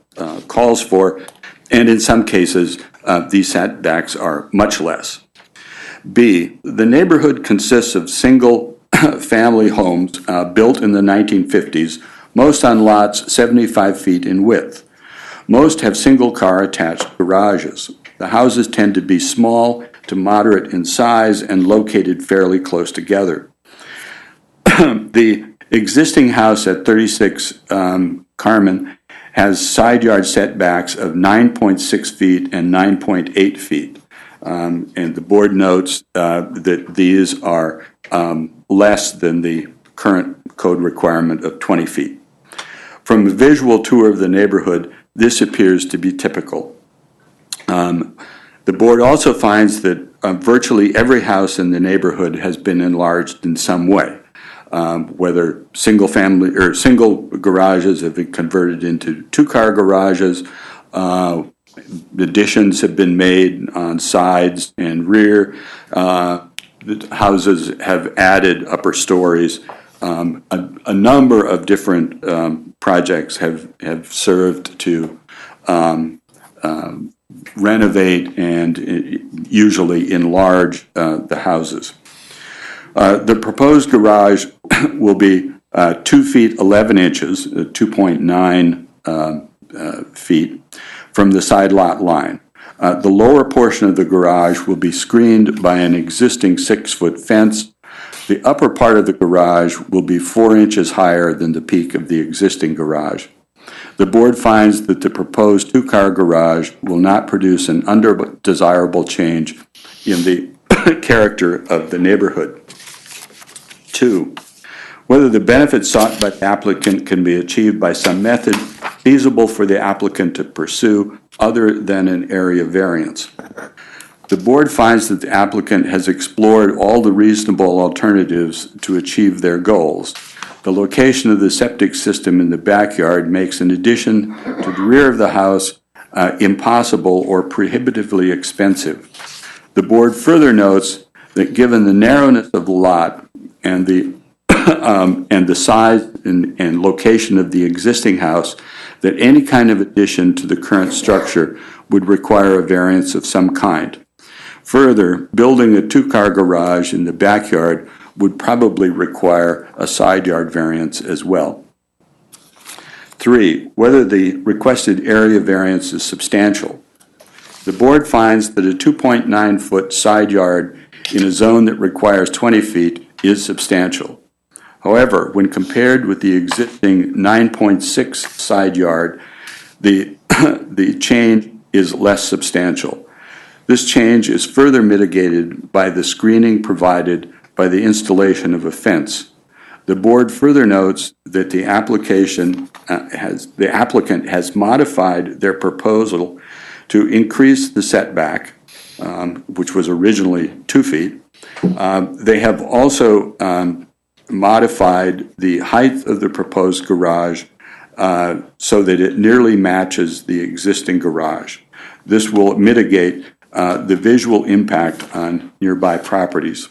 calls for, and in some cases, these setbacks are much less. B, the neighborhood consists of single-family homes built in the 1950s, most on lots 75 feet in width. Most have single-car attached garages. The houses tend to be small to moderate in size and located fairly close together. The existing house at 36 Carmen has side yard setbacks of 9.6 feet and 9.8 feet. And the board notes that these are less than the current code requirement of 20 feet. From a visual tour of the neighborhood, this appears to be typical. The board also finds that virtually every house in the neighborhood has been enlarged in some way, whether single garages have been converted into two-car garages, additions have been made on sides and rear, the houses have added upper stories. A number of different projects have served to renovate and usually enlarge the houses. The proposed garage will be 2 feet 11 inches, 2.9 feet from the side lot line. The lower portion of the garage will be screened by an existing 6-foot fence. The upper part of the garage will be 4 inches higher than the peak of the existing garage. The board finds that the proposed two-car garage will not produce an undesirable change in the character of the neighborhood. 2, whether the benefits sought by the applicant can be achieved by some method feasible for the applicant to pursue other than an area variance. The board finds that the applicant has explored all the reasonable alternatives to achieve their goals. The location of the septic system in the backyard makes an addition to the rear of the house impossible or prohibitively expensive. The board further notes that given the narrowness of the lot and the size and location of the existing house, that any kind of addition to the current structure would require a variance of some kind. Further, building a two-car garage in the backyard would probably require a side yard variance as well. 3, whether the requested area variance is substantial. The board finds that a 2.9-foot side yard in a zone that requires 20 feet is substantial. However, when compared with the existing 9.6 side yard, the change is less substantial. This change is further mitigated by the screening provided by the installation of a fence. The board further notes that the applicant has modified their proposal to increase the setback, which was originally 2 feet. They have also modified the height of the proposed garage so that it nearly matches the existing garage. This will mitigate the visual impact on nearby properties.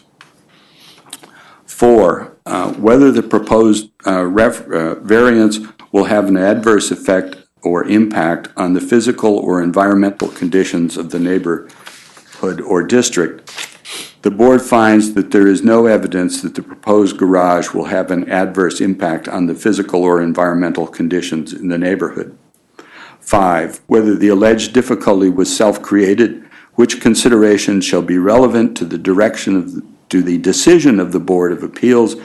4, whether the proposed variance will have an adverse effect or impact on the physical or environmental conditions of the neighborhood or district. The board finds that there is no evidence that the proposed garage will have an adverse impact on the physical or environmental conditions in the neighborhood. 5, whether the alleged difficulty was self-created, which consideration shall be relevant to the decision of the Board of Appeals,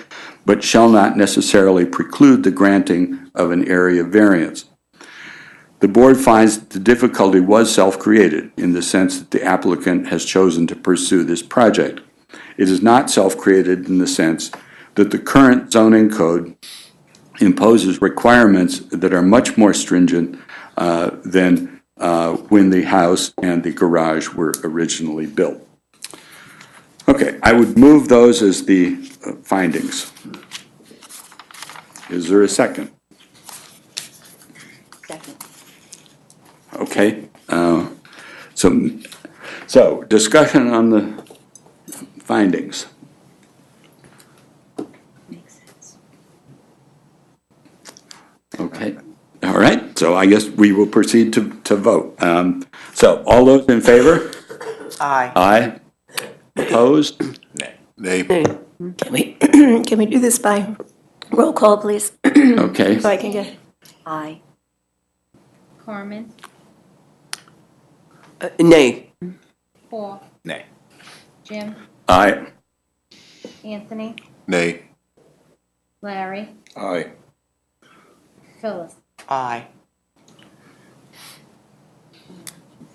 but shall not necessarily preclude the granting of an area variance. The board finds that the difficulty was self-created in the sense that the applicant has chosen to pursue this project. It is not self-created in the sense that the current zoning code imposes requirements that are much more stringent than when the house and the garage were originally built. Okay, I would move those as the findings. Is there a second? Second. Okay, so discussion on the findings. Okay, all right, so I guess we will proceed to vote. So all those in favor? Aye. Aye. Opposed? Nay. Can we do this by roll call, please? Okay. So I can get. Aye. Carmen, Nay. Paul, Nay. Jim, Aye. Anthony, Nay. Larry, Aye. Phyllis. Aye.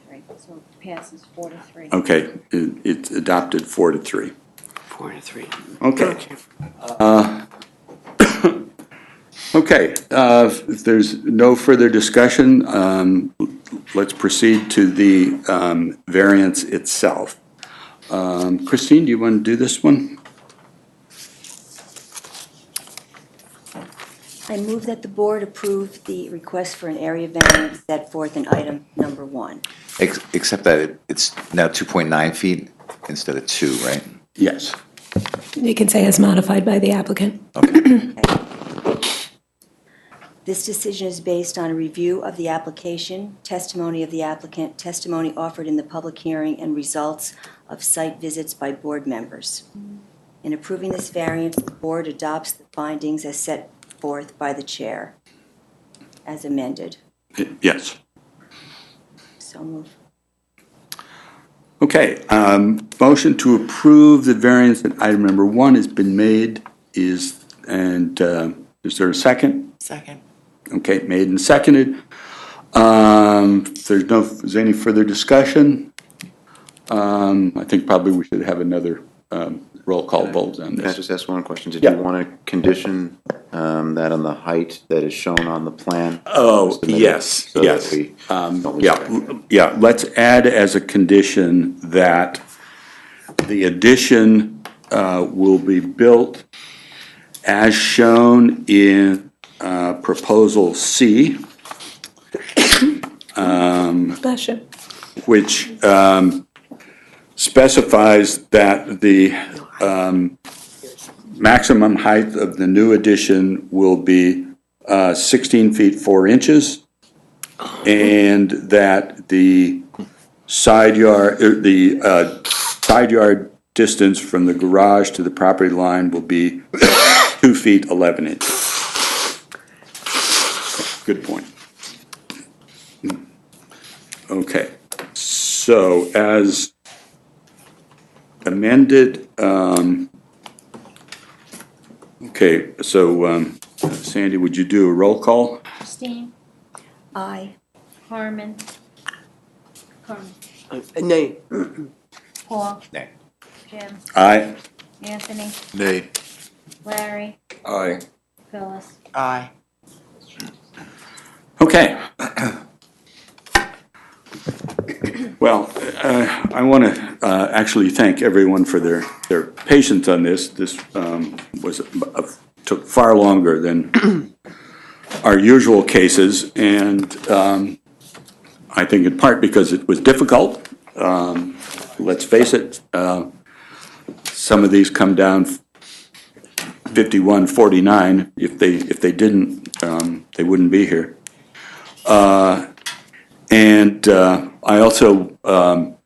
Three. So it passes 4-3. Okay, it's adopted 4-3. 4-3. Okay. Okay, if there's no further discussion, let's proceed to the variance itself. Christine, do you want to do this one? I move that the board approve the request for an area variance set forth in item number 1. Except that it's now 2.9 feet instead of 2, right? Yes. You can say as modified by the applicant. This decision is based on a review of the application, testimony of the applicant, testimony offered in the public hearing, and results of site visits by board members. In approving this variance, the board adopts the findings as set forth by the chair, as amended. Yes. So move. Okay, motion to approve the variance at item number 1 has been made. Is there a second? Second. Okay, made and seconded. If there's any further discussion, I think probably we should have another roll call vote on Can I this. just ask one question? Did Yeah. you want to condition that on the height that is shown on the plan? Oh, Submitted, yes, so that yes. we don't lose Yeah, track? yeah, let's add as a condition that the addition will be built as shown in proposal C, Bless you. which specifies that the maximum height of the new addition will be 16 feet 4 inches, and that the side yard distance from the garage to the property line will be 2 feet 11 inches. Good point. Okay, so as amended, okay, so Sandy, would you do a roll call? Christine, Aye. Carmen, Nay. Paul. Nay. Jim, Aye. Anthony, Nay. Larry, Aye. Phyllis. Aye. Okay. Well, I want to actually thank everyone for their patience on this. This took far longer than our usual cases, and I think in part because it was difficult. Let's face it, some of these come down 51-49. If they didn't, they wouldn't be here. And I also want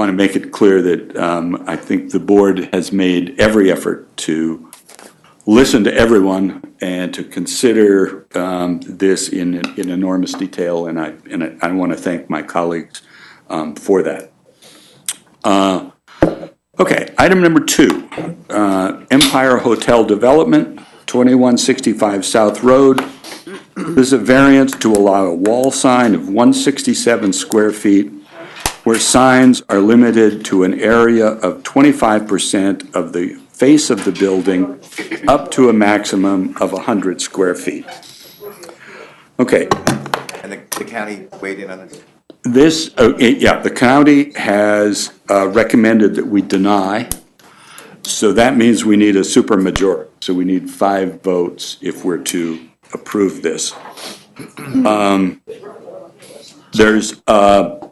to make it clear that I think the board has made every effort to listen to everyone and to consider this in enormous detail, and I want to thank my colleagues for that. Okay, item number 2, Empire Hotel Development, 2165 South Road. This is a variance to allow a wall sign of 167 square feet where signs are limited to an area of 25% of the face of the building up to a maximum of 100 square feet. Okay, And the county weighed in on this? this, yeah, the county has recommended that we deny, so that means we need a supermajority. So we need 5 votes if we're to approve this. There's an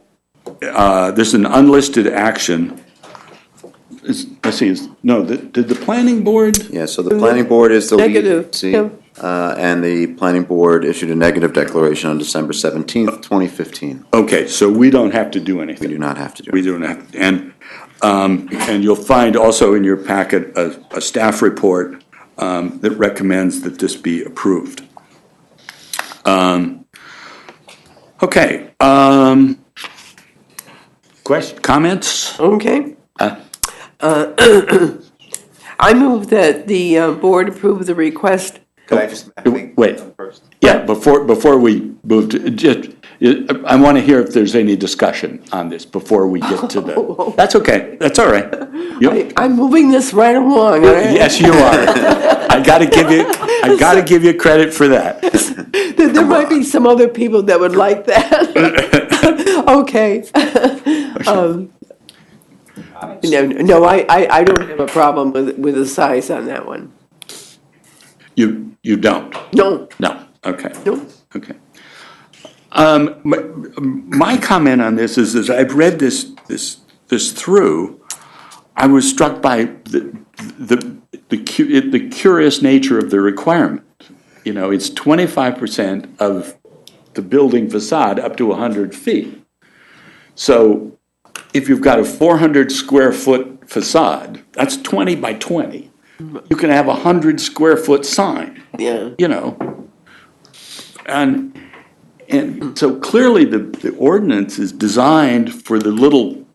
unlisted action. Let's see, did the planning board? Yeah, so the planning board is the lead Negative, agency, yeah. and the planning board issued a negative declaration on December 17th, 2015. Okay, so we don't have to do anything. We do not have to do We don't have, and you'll find also in your packet a staff report that recommends that this be approved. Okay, comments? Okay. I move that the board approve the request. Could I just Wait, yeah, before we move to, just, I want to hear if there's any discussion on this before we get to the, that's okay, that's all right. I'm moving this right along. all right? Yes, you are. I gotta give you credit for that. There might be some other people that would like that. Okay. No, I don't have a problem with the size on that one. You don't? No. No, okay. No. Okay. My comment on this is, as I've read this through, I was struck by the curious nature of the requirement. You know, it's 25% of the building facade up to 100 feet. So if you've got a 400 square foot facade, that's 20 by 20. You can have a 100 square foot sign. Yeah. You know, and so clearly the ordinance is designed for the little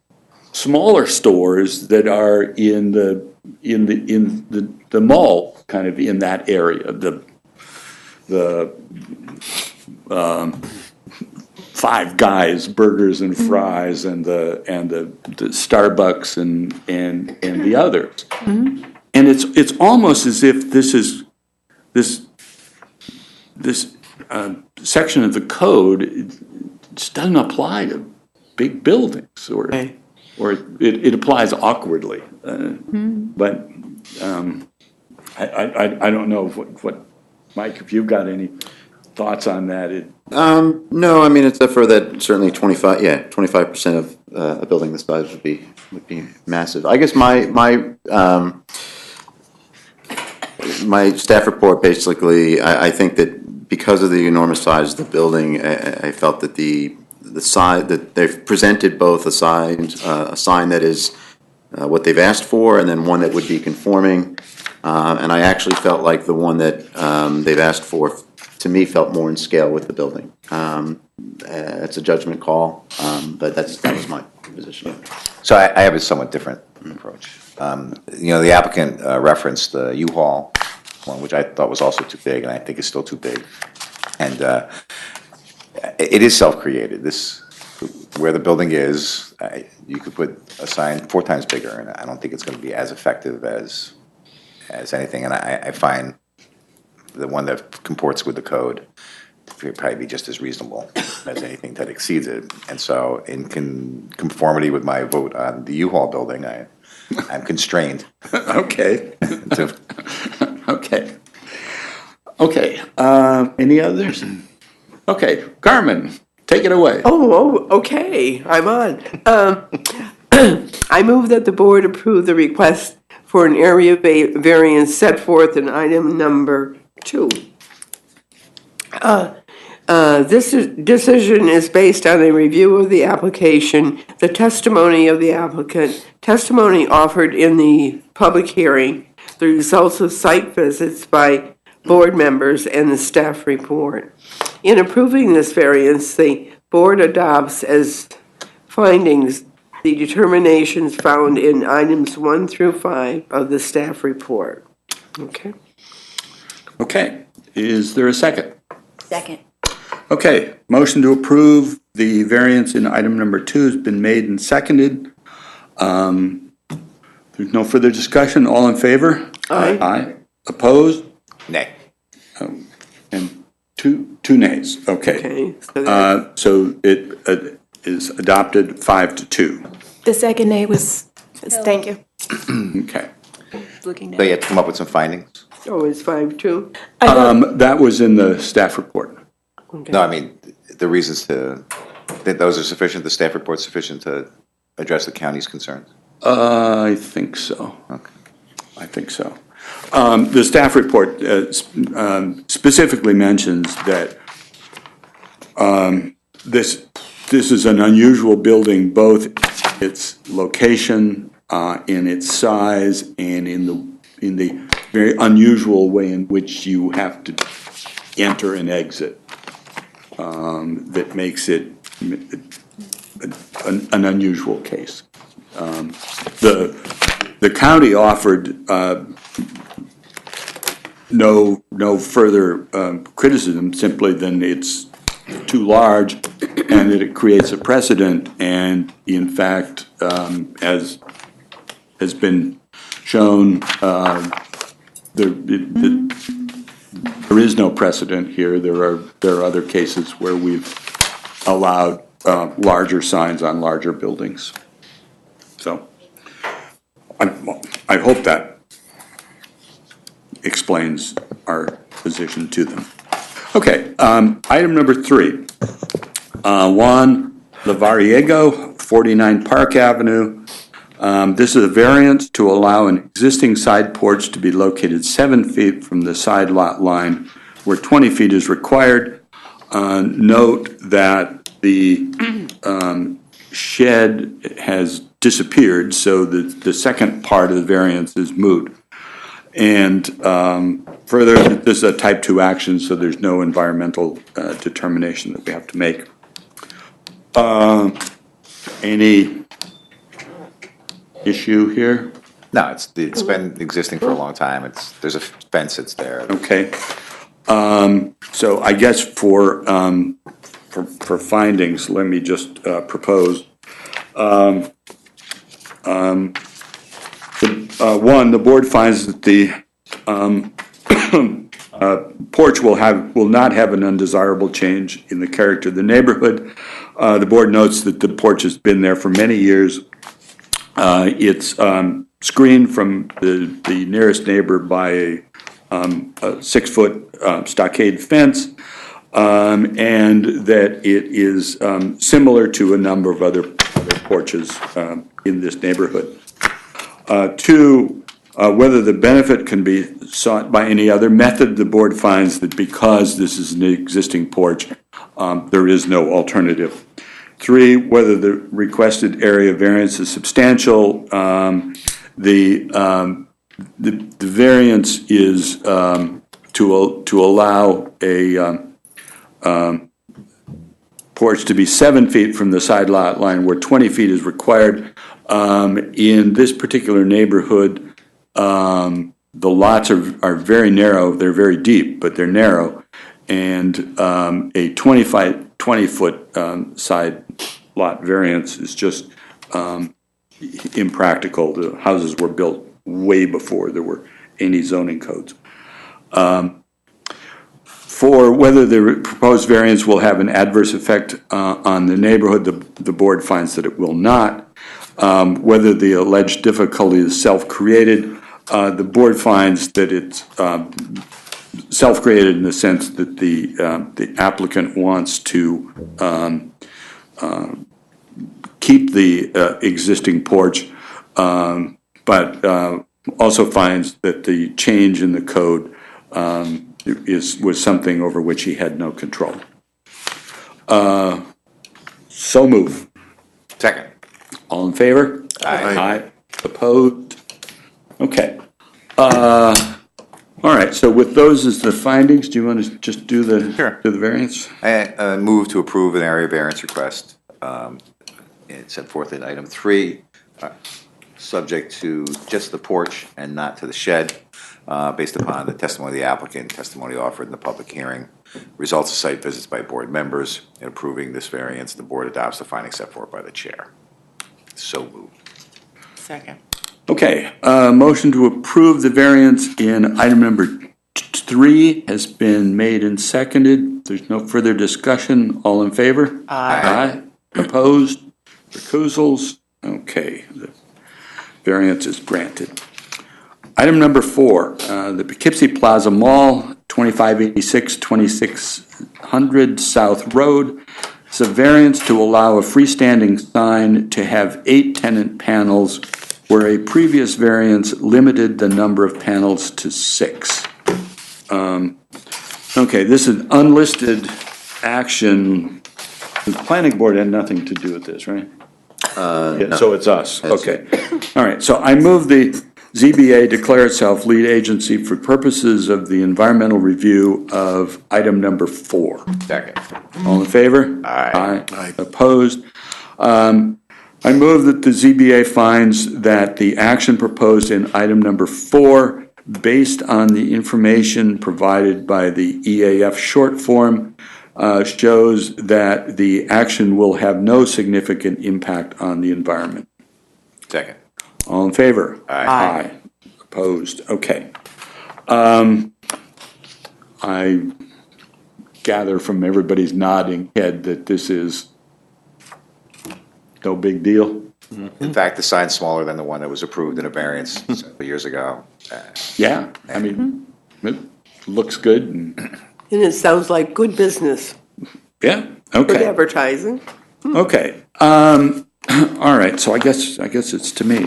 smaller stores that are in the mall, kind of in that area. The Five Guys burgers and fries and the Starbucks and the others. Mm-hmm. And it's almost as if this section of the code just doesn't apply to big buildings, or it applies awkwardly. But I don't know what Mike, if you've got any thoughts on that. No, I mean, except for that certainly 25% of a building this size would be massive. I guess my staff report, basically, I think that because of the enormous size of the building, I felt that the side, that they've presented both a sign that is what they've asked for, and then one that would be conforming. And I actually felt like the one that they've asked for, to me, felt more in scale with the building. It's a judgment call, but that was my position. So I have a somewhat different approach. The applicant referenced the U-Haul one, which I thought was also too big, and I think is still too big. And it is self-created. Where the building is, you could put a sign 4 times bigger, and I don't think it's going to be as effective as anything. And I find the one that comports with the code would probably be just as reasonable as anything that exceeds it. And so in conformity with my vote on the U-Haul building, I'm constrained. Okay. Okay. Any others? Okay, Carmen, take it away. Oh, okay, I'm on. I move that the board approve the request for an area variance set forth in item number 2. This decision is based on a review of the application, the testimony of the applicant, testimony offered in the public hearing, the results of site visits by board members, and the staff report. In approving this variance, the board adopts as findings the determinations found in items 1 through 5 of the staff report. Okay. Okay, is there a second? Second. Okay, motion to approve the variance in item number 2 has been made and seconded. There's no further discussion. All in favor? Aye. Aye. Opposed? Nay. And two 2 nays, okay. Okay, so that- So it is adopted 5-2. The second nay was, thank you. Okay. Looking So you have to come up with some findings? oh, it's 5-2? That was in the staff report. No, I mean, the reasons that those are sufficient, the staff report's sufficient to address the county's concerns? I think so. Okay. I think so. The staff report specifically mentions that this is an unusual building, both its location, in its size, and in the very unusual way in which you have to enter and exit. That makes it an unusual case. The county offered no further criticism, simply than it's too large and that it creates a precedent. And in fact, as has been shown, there is no precedent here. There are other cases where we've allowed larger signs on larger buildings. So I hope that explains our position to them. Okay, item number 3. Juan Lavariego, 49 Park Avenue. This is a variance to allow an existing side porch to be located 7 feet from the side lot line where 20 feet is required. Note that the shed has disappeared, so the second part of the variance is moot. And further, this is a type 2 action, so there's no environmental determination that we have to make. Any issue here? No, it's been existing for a long time. There's a fence that's there. Okay. So I guess for findings, let me just propose. One, the board finds that the porch will not have an undesirable change in the character of the neighborhood. The board notes that the porch has been there for many years. It's screened from the nearest neighbor by a 6-foot stockade fence, and that it is similar to a number of other porches in this neighborhood. 2, whether the benefit can be sought by any other method, the board finds that because this is an existing porch, there is no alternative. 3, whether the requested area variance is substantial. The variance is to allow a porch to be 7 feet from the side lot line where 20 feet is required. In this particular neighborhood, the lots are very narrow. They're very deep, but they're narrow. And a 20-foot side lot variance is just impractical. The houses were built way before there were any zoning codes. For whether the proposed variance will have an adverse effect on the neighborhood, the board finds that it will not. Whether the alleged difficulty is self-created, the board finds that it's self-created in the sense that the applicant wants to keep the existing porch, but also finds that the change in the code was something over which he had no control. So move. Second. All in favor? Aye. Opposed? Okay. All right, so with those as the findings, do you want to just do the variance? I move to approve an area variance request. It's set forth in item 3, subject to just the porch and not to the shed, based upon the testimony of the applicant, testimony offered in the public hearing, results of site visits by board members. In approving this variance, the board adopts the findings set forth by the chair. So moved. Second. Okay, motion to approve the variance in item number 3 has been made and seconded. there's no further discussion, all in favor? Aye. Opposed? Recusals? Okay, the variance is granted. Item number 4, the Poughkeepsie Plaza Mall, 2586 2600 South Road. It's a variance to allow a freestanding sign to have 8 tenant panels where a previous variance limited the number of panels to 6. Okay, this is unlisted action. The planning board had nothing to do with this, right? Yeah, so it's us, okay. All right, so I move the ZBA declare itself lead agency for purposes of the environmental review of item number 4. Second. All in favor? Aye. Opposed? I move that the ZBA finds that the action proposed in item number 4, based on the information provided by the EAF short form, shows that the action will have no significant impact on the environment. Second. All in favor? Aye. Opposed? Okay. I gather from everybody's nodding head that this is no big deal. In fact, the sign's smaller than the one that was approved in a variance several years ago. Yeah, I mean, it looks good and, And it sounds like good business, yeah, good okay. advertising. Okay, all right, so I guess it's to me.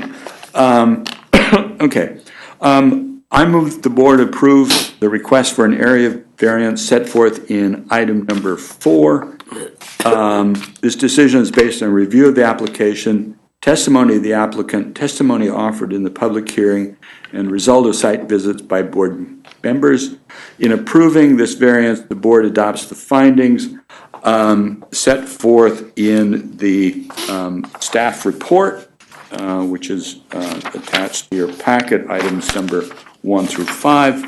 Okay, I move that the board approve the request for an area variance set forth in item number 4. This decision is based on a review of the application, testimony of the applicant, testimony offered in the public hearing, and result of site visits by board members. In approving this variance, the board adopts the findings set forth in the staff report, which is attached to your packet, items number 1 through 5.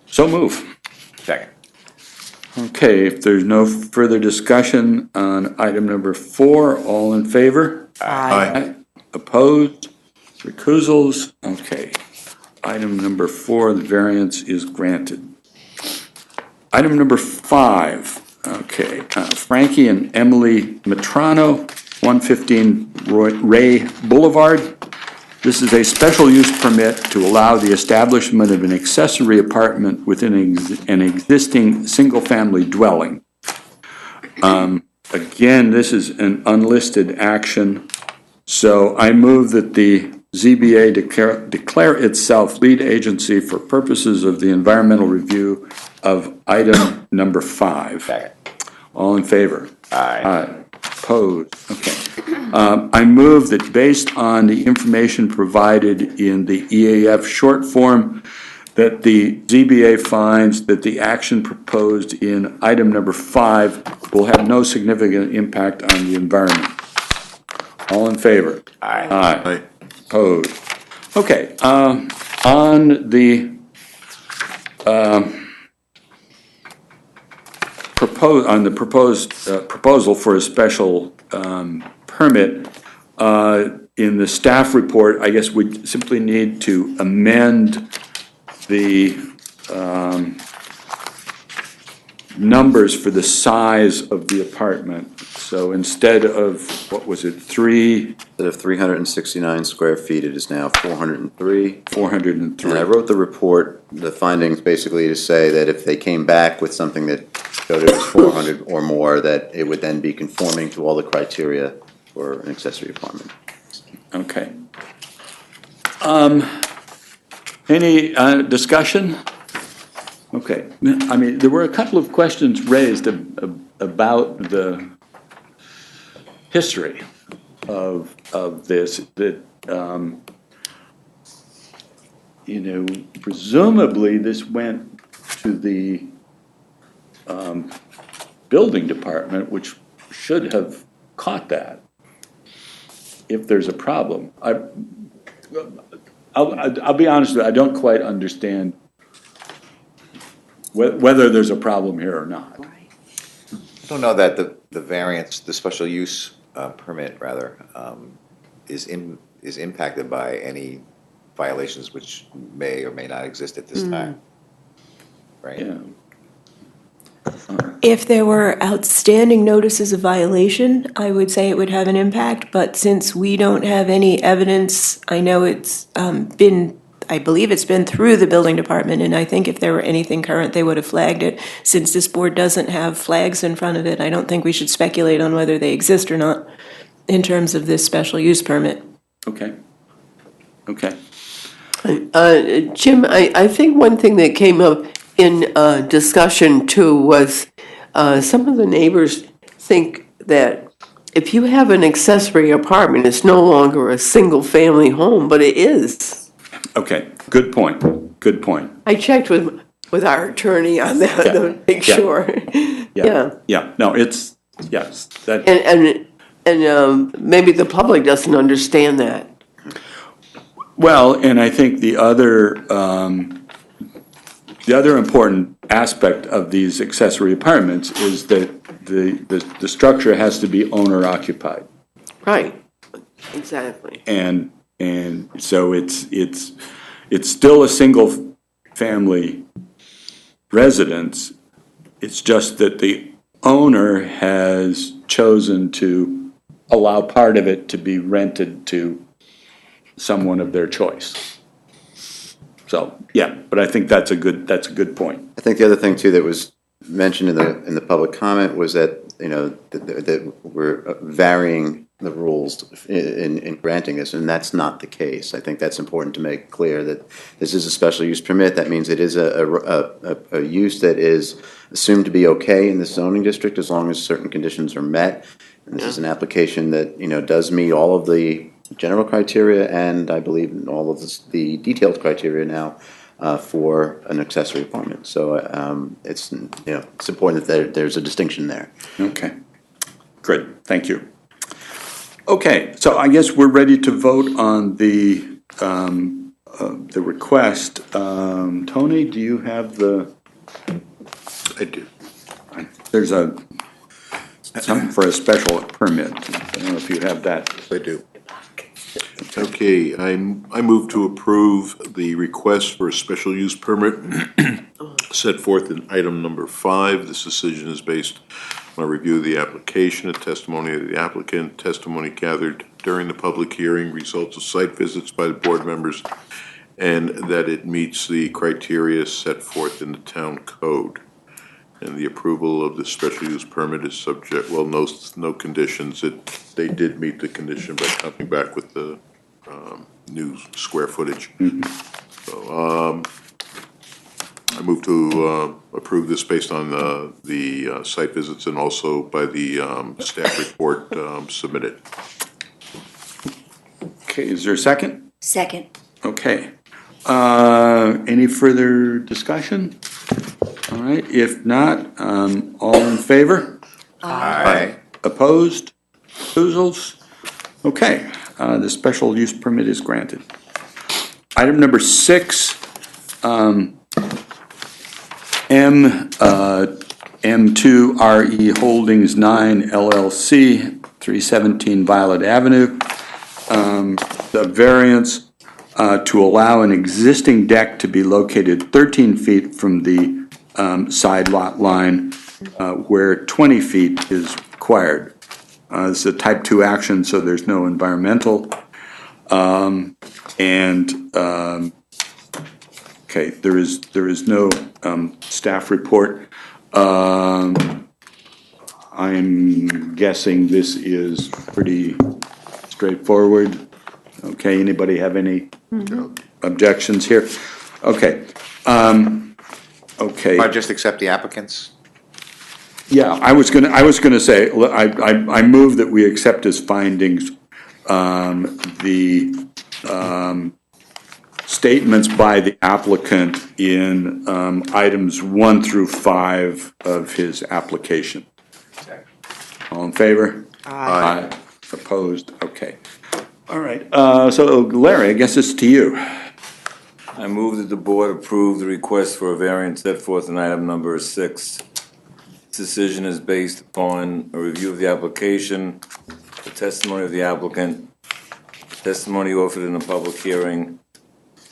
So move. Second. Okay, if there's no further discussion on item number 4, all in favor? Aye. Opposed? Recusals? Okay. Item number 4, the variance is granted. Item number 5, okay, Frankie and Emily Matrano, 115 Ray Boulevard. This is a special use permit to allow the establishment of an accessory apartment within an existing single-family dwelling. Again, this is an unlisted action, so I move that the ZBA declare itself lead agency for purposes of the environmental review of item number 5. Second. All in favor? Aye. Opposed? Okay. I move that based on the information provided in the EAF short form, that the ZBA finds that the action proposed in item number 5 will have no significant impact on the environment. All in favor? Aye. Aye. Opposed? Okay, on the proposal for a special permit, in the staff report, I guess we simply need to amend the numbers for the size of the apartment. So instead of, what was it, 3? Instead of 369 square feet, it is now 403. 403. And I wrote the report, the findings basically to say that if they came back with something that showed it was 400 or more, that it would then be conforming to all the criteria for an accessory apartment. Okay. Any discussion? Okay. I mean, there were a couple of questions raised about the history of this, that, presumably this went to the building department, which should have caught that if there's a problem. I'll be honest with you, I don't quite understand whether there's a problem here or not. I don't know that the variance, the special use permit rather, is impacted by any violations which may or may not exist at this time. Right? Yeah. If there were outstanding notices of violation, I would say it would have an impact, but since we don't have any evidence, I know it's I believe it's been through the building department, and I think if there were anything current, they would have flagged it. Since this board doesn't have flags in front of it, I don't think we should speculate on whether they exist or not in terms of this special use permit. Okay. Okay. Jim, I think one thing that came up in discussion too was some of the neighbors think that if you have an accessory apartment, it's no longer a single-family home, but it is. Okay, good point, good point. I checked with our attorney on that to make sure. Yeah, no, it's, yes, that. And maybe the public doesn't understand that. Well, and I think the other important aspect of these accessory apartments is that the structure has to be owner occupied. Right, exactly. And so it's still a single family residence. It's just that the owner has chosen to allow part of it to be rented to someone of their choice. So, yeah, but I think that's a good point. I think the other thing too that was mentioned in the public comment was that, you know, that we're varying the rules in granting this, and that's not the case. I think that's important to make clear that this is a special use permit. That means it is a use that is assumed to be okay in the zoning district as long as certain conditions are met. And this is an application that, you know, does meet all of the general criteria and I believe all of the detailed criteria now for an accessory apartment. So it's, you know, it's important that there's a distinction there. Okay, good, thank you. Okay, so I guess we're ready to vote on the request. Tony, do you have the? I do. There's something for a special permit. I don't know if you have that. I do. Okay, I move to approve the request for a special use permit set forth in item number 5. This decision is based on a review of the application, a testimony of the applicant, testimony gathered during the public hearing, results of site visits by the board members, and that it meets the criteria set forth in the town code. And the approval of the special use permit is subject, well, no conditions. They did meet the condition by coming back with the new square footage. So I move to approve this based on the site visits and also by the staff report submitted. Okay, is there a second? Second. Okay. Any further discussion? All right, if not, all in favor? Aye. Opposed? Recusals? Okay, the special use permit is granted. Item number 6, M2RE Holdings 9 LLC, 317 Violet Avenue. The variance to allow an existing deck to be located 13 feet from the side lot line where 20 feet is required. This is a type 2 action, so there's no environmental. Okay, there is no staff report. I'm guessing this is pretty straightforward. Okay, anybody have any objections here? Okay. Okay. I just accept the applicants? Yeah, I was gonna say, I move that we accept as findings the statements by the applicant in items 1 through 5 of his application. All in favor? Aye. Opposed? Okay. All right, so Larry, I guess it's to you. I move that the board approve the request for a variance set forth in item number 6. This decision is based upon a review of the application, the testimony of the applicant, testimony offered in a public hearing,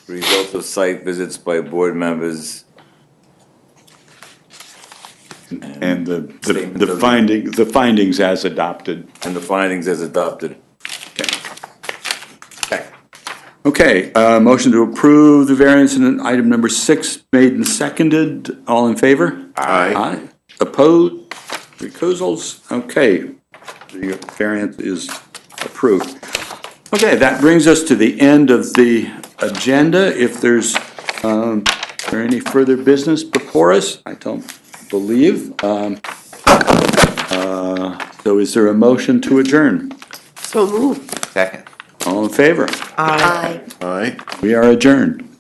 results of site visits by board members. And the findings as adopted. And the findings as adopted. Okay, motion to approve the variance in item number 6 made and seconded. All in favor? Aye. Opposed? Recusals? Okay, the variance is approved. Okay, that brings us to the end of the agenda. If there's, is there any further business before us? I don't believe. So is there a motion to adjourn? So moved. Second. All in favor? Aye. Aye. We are adjourned.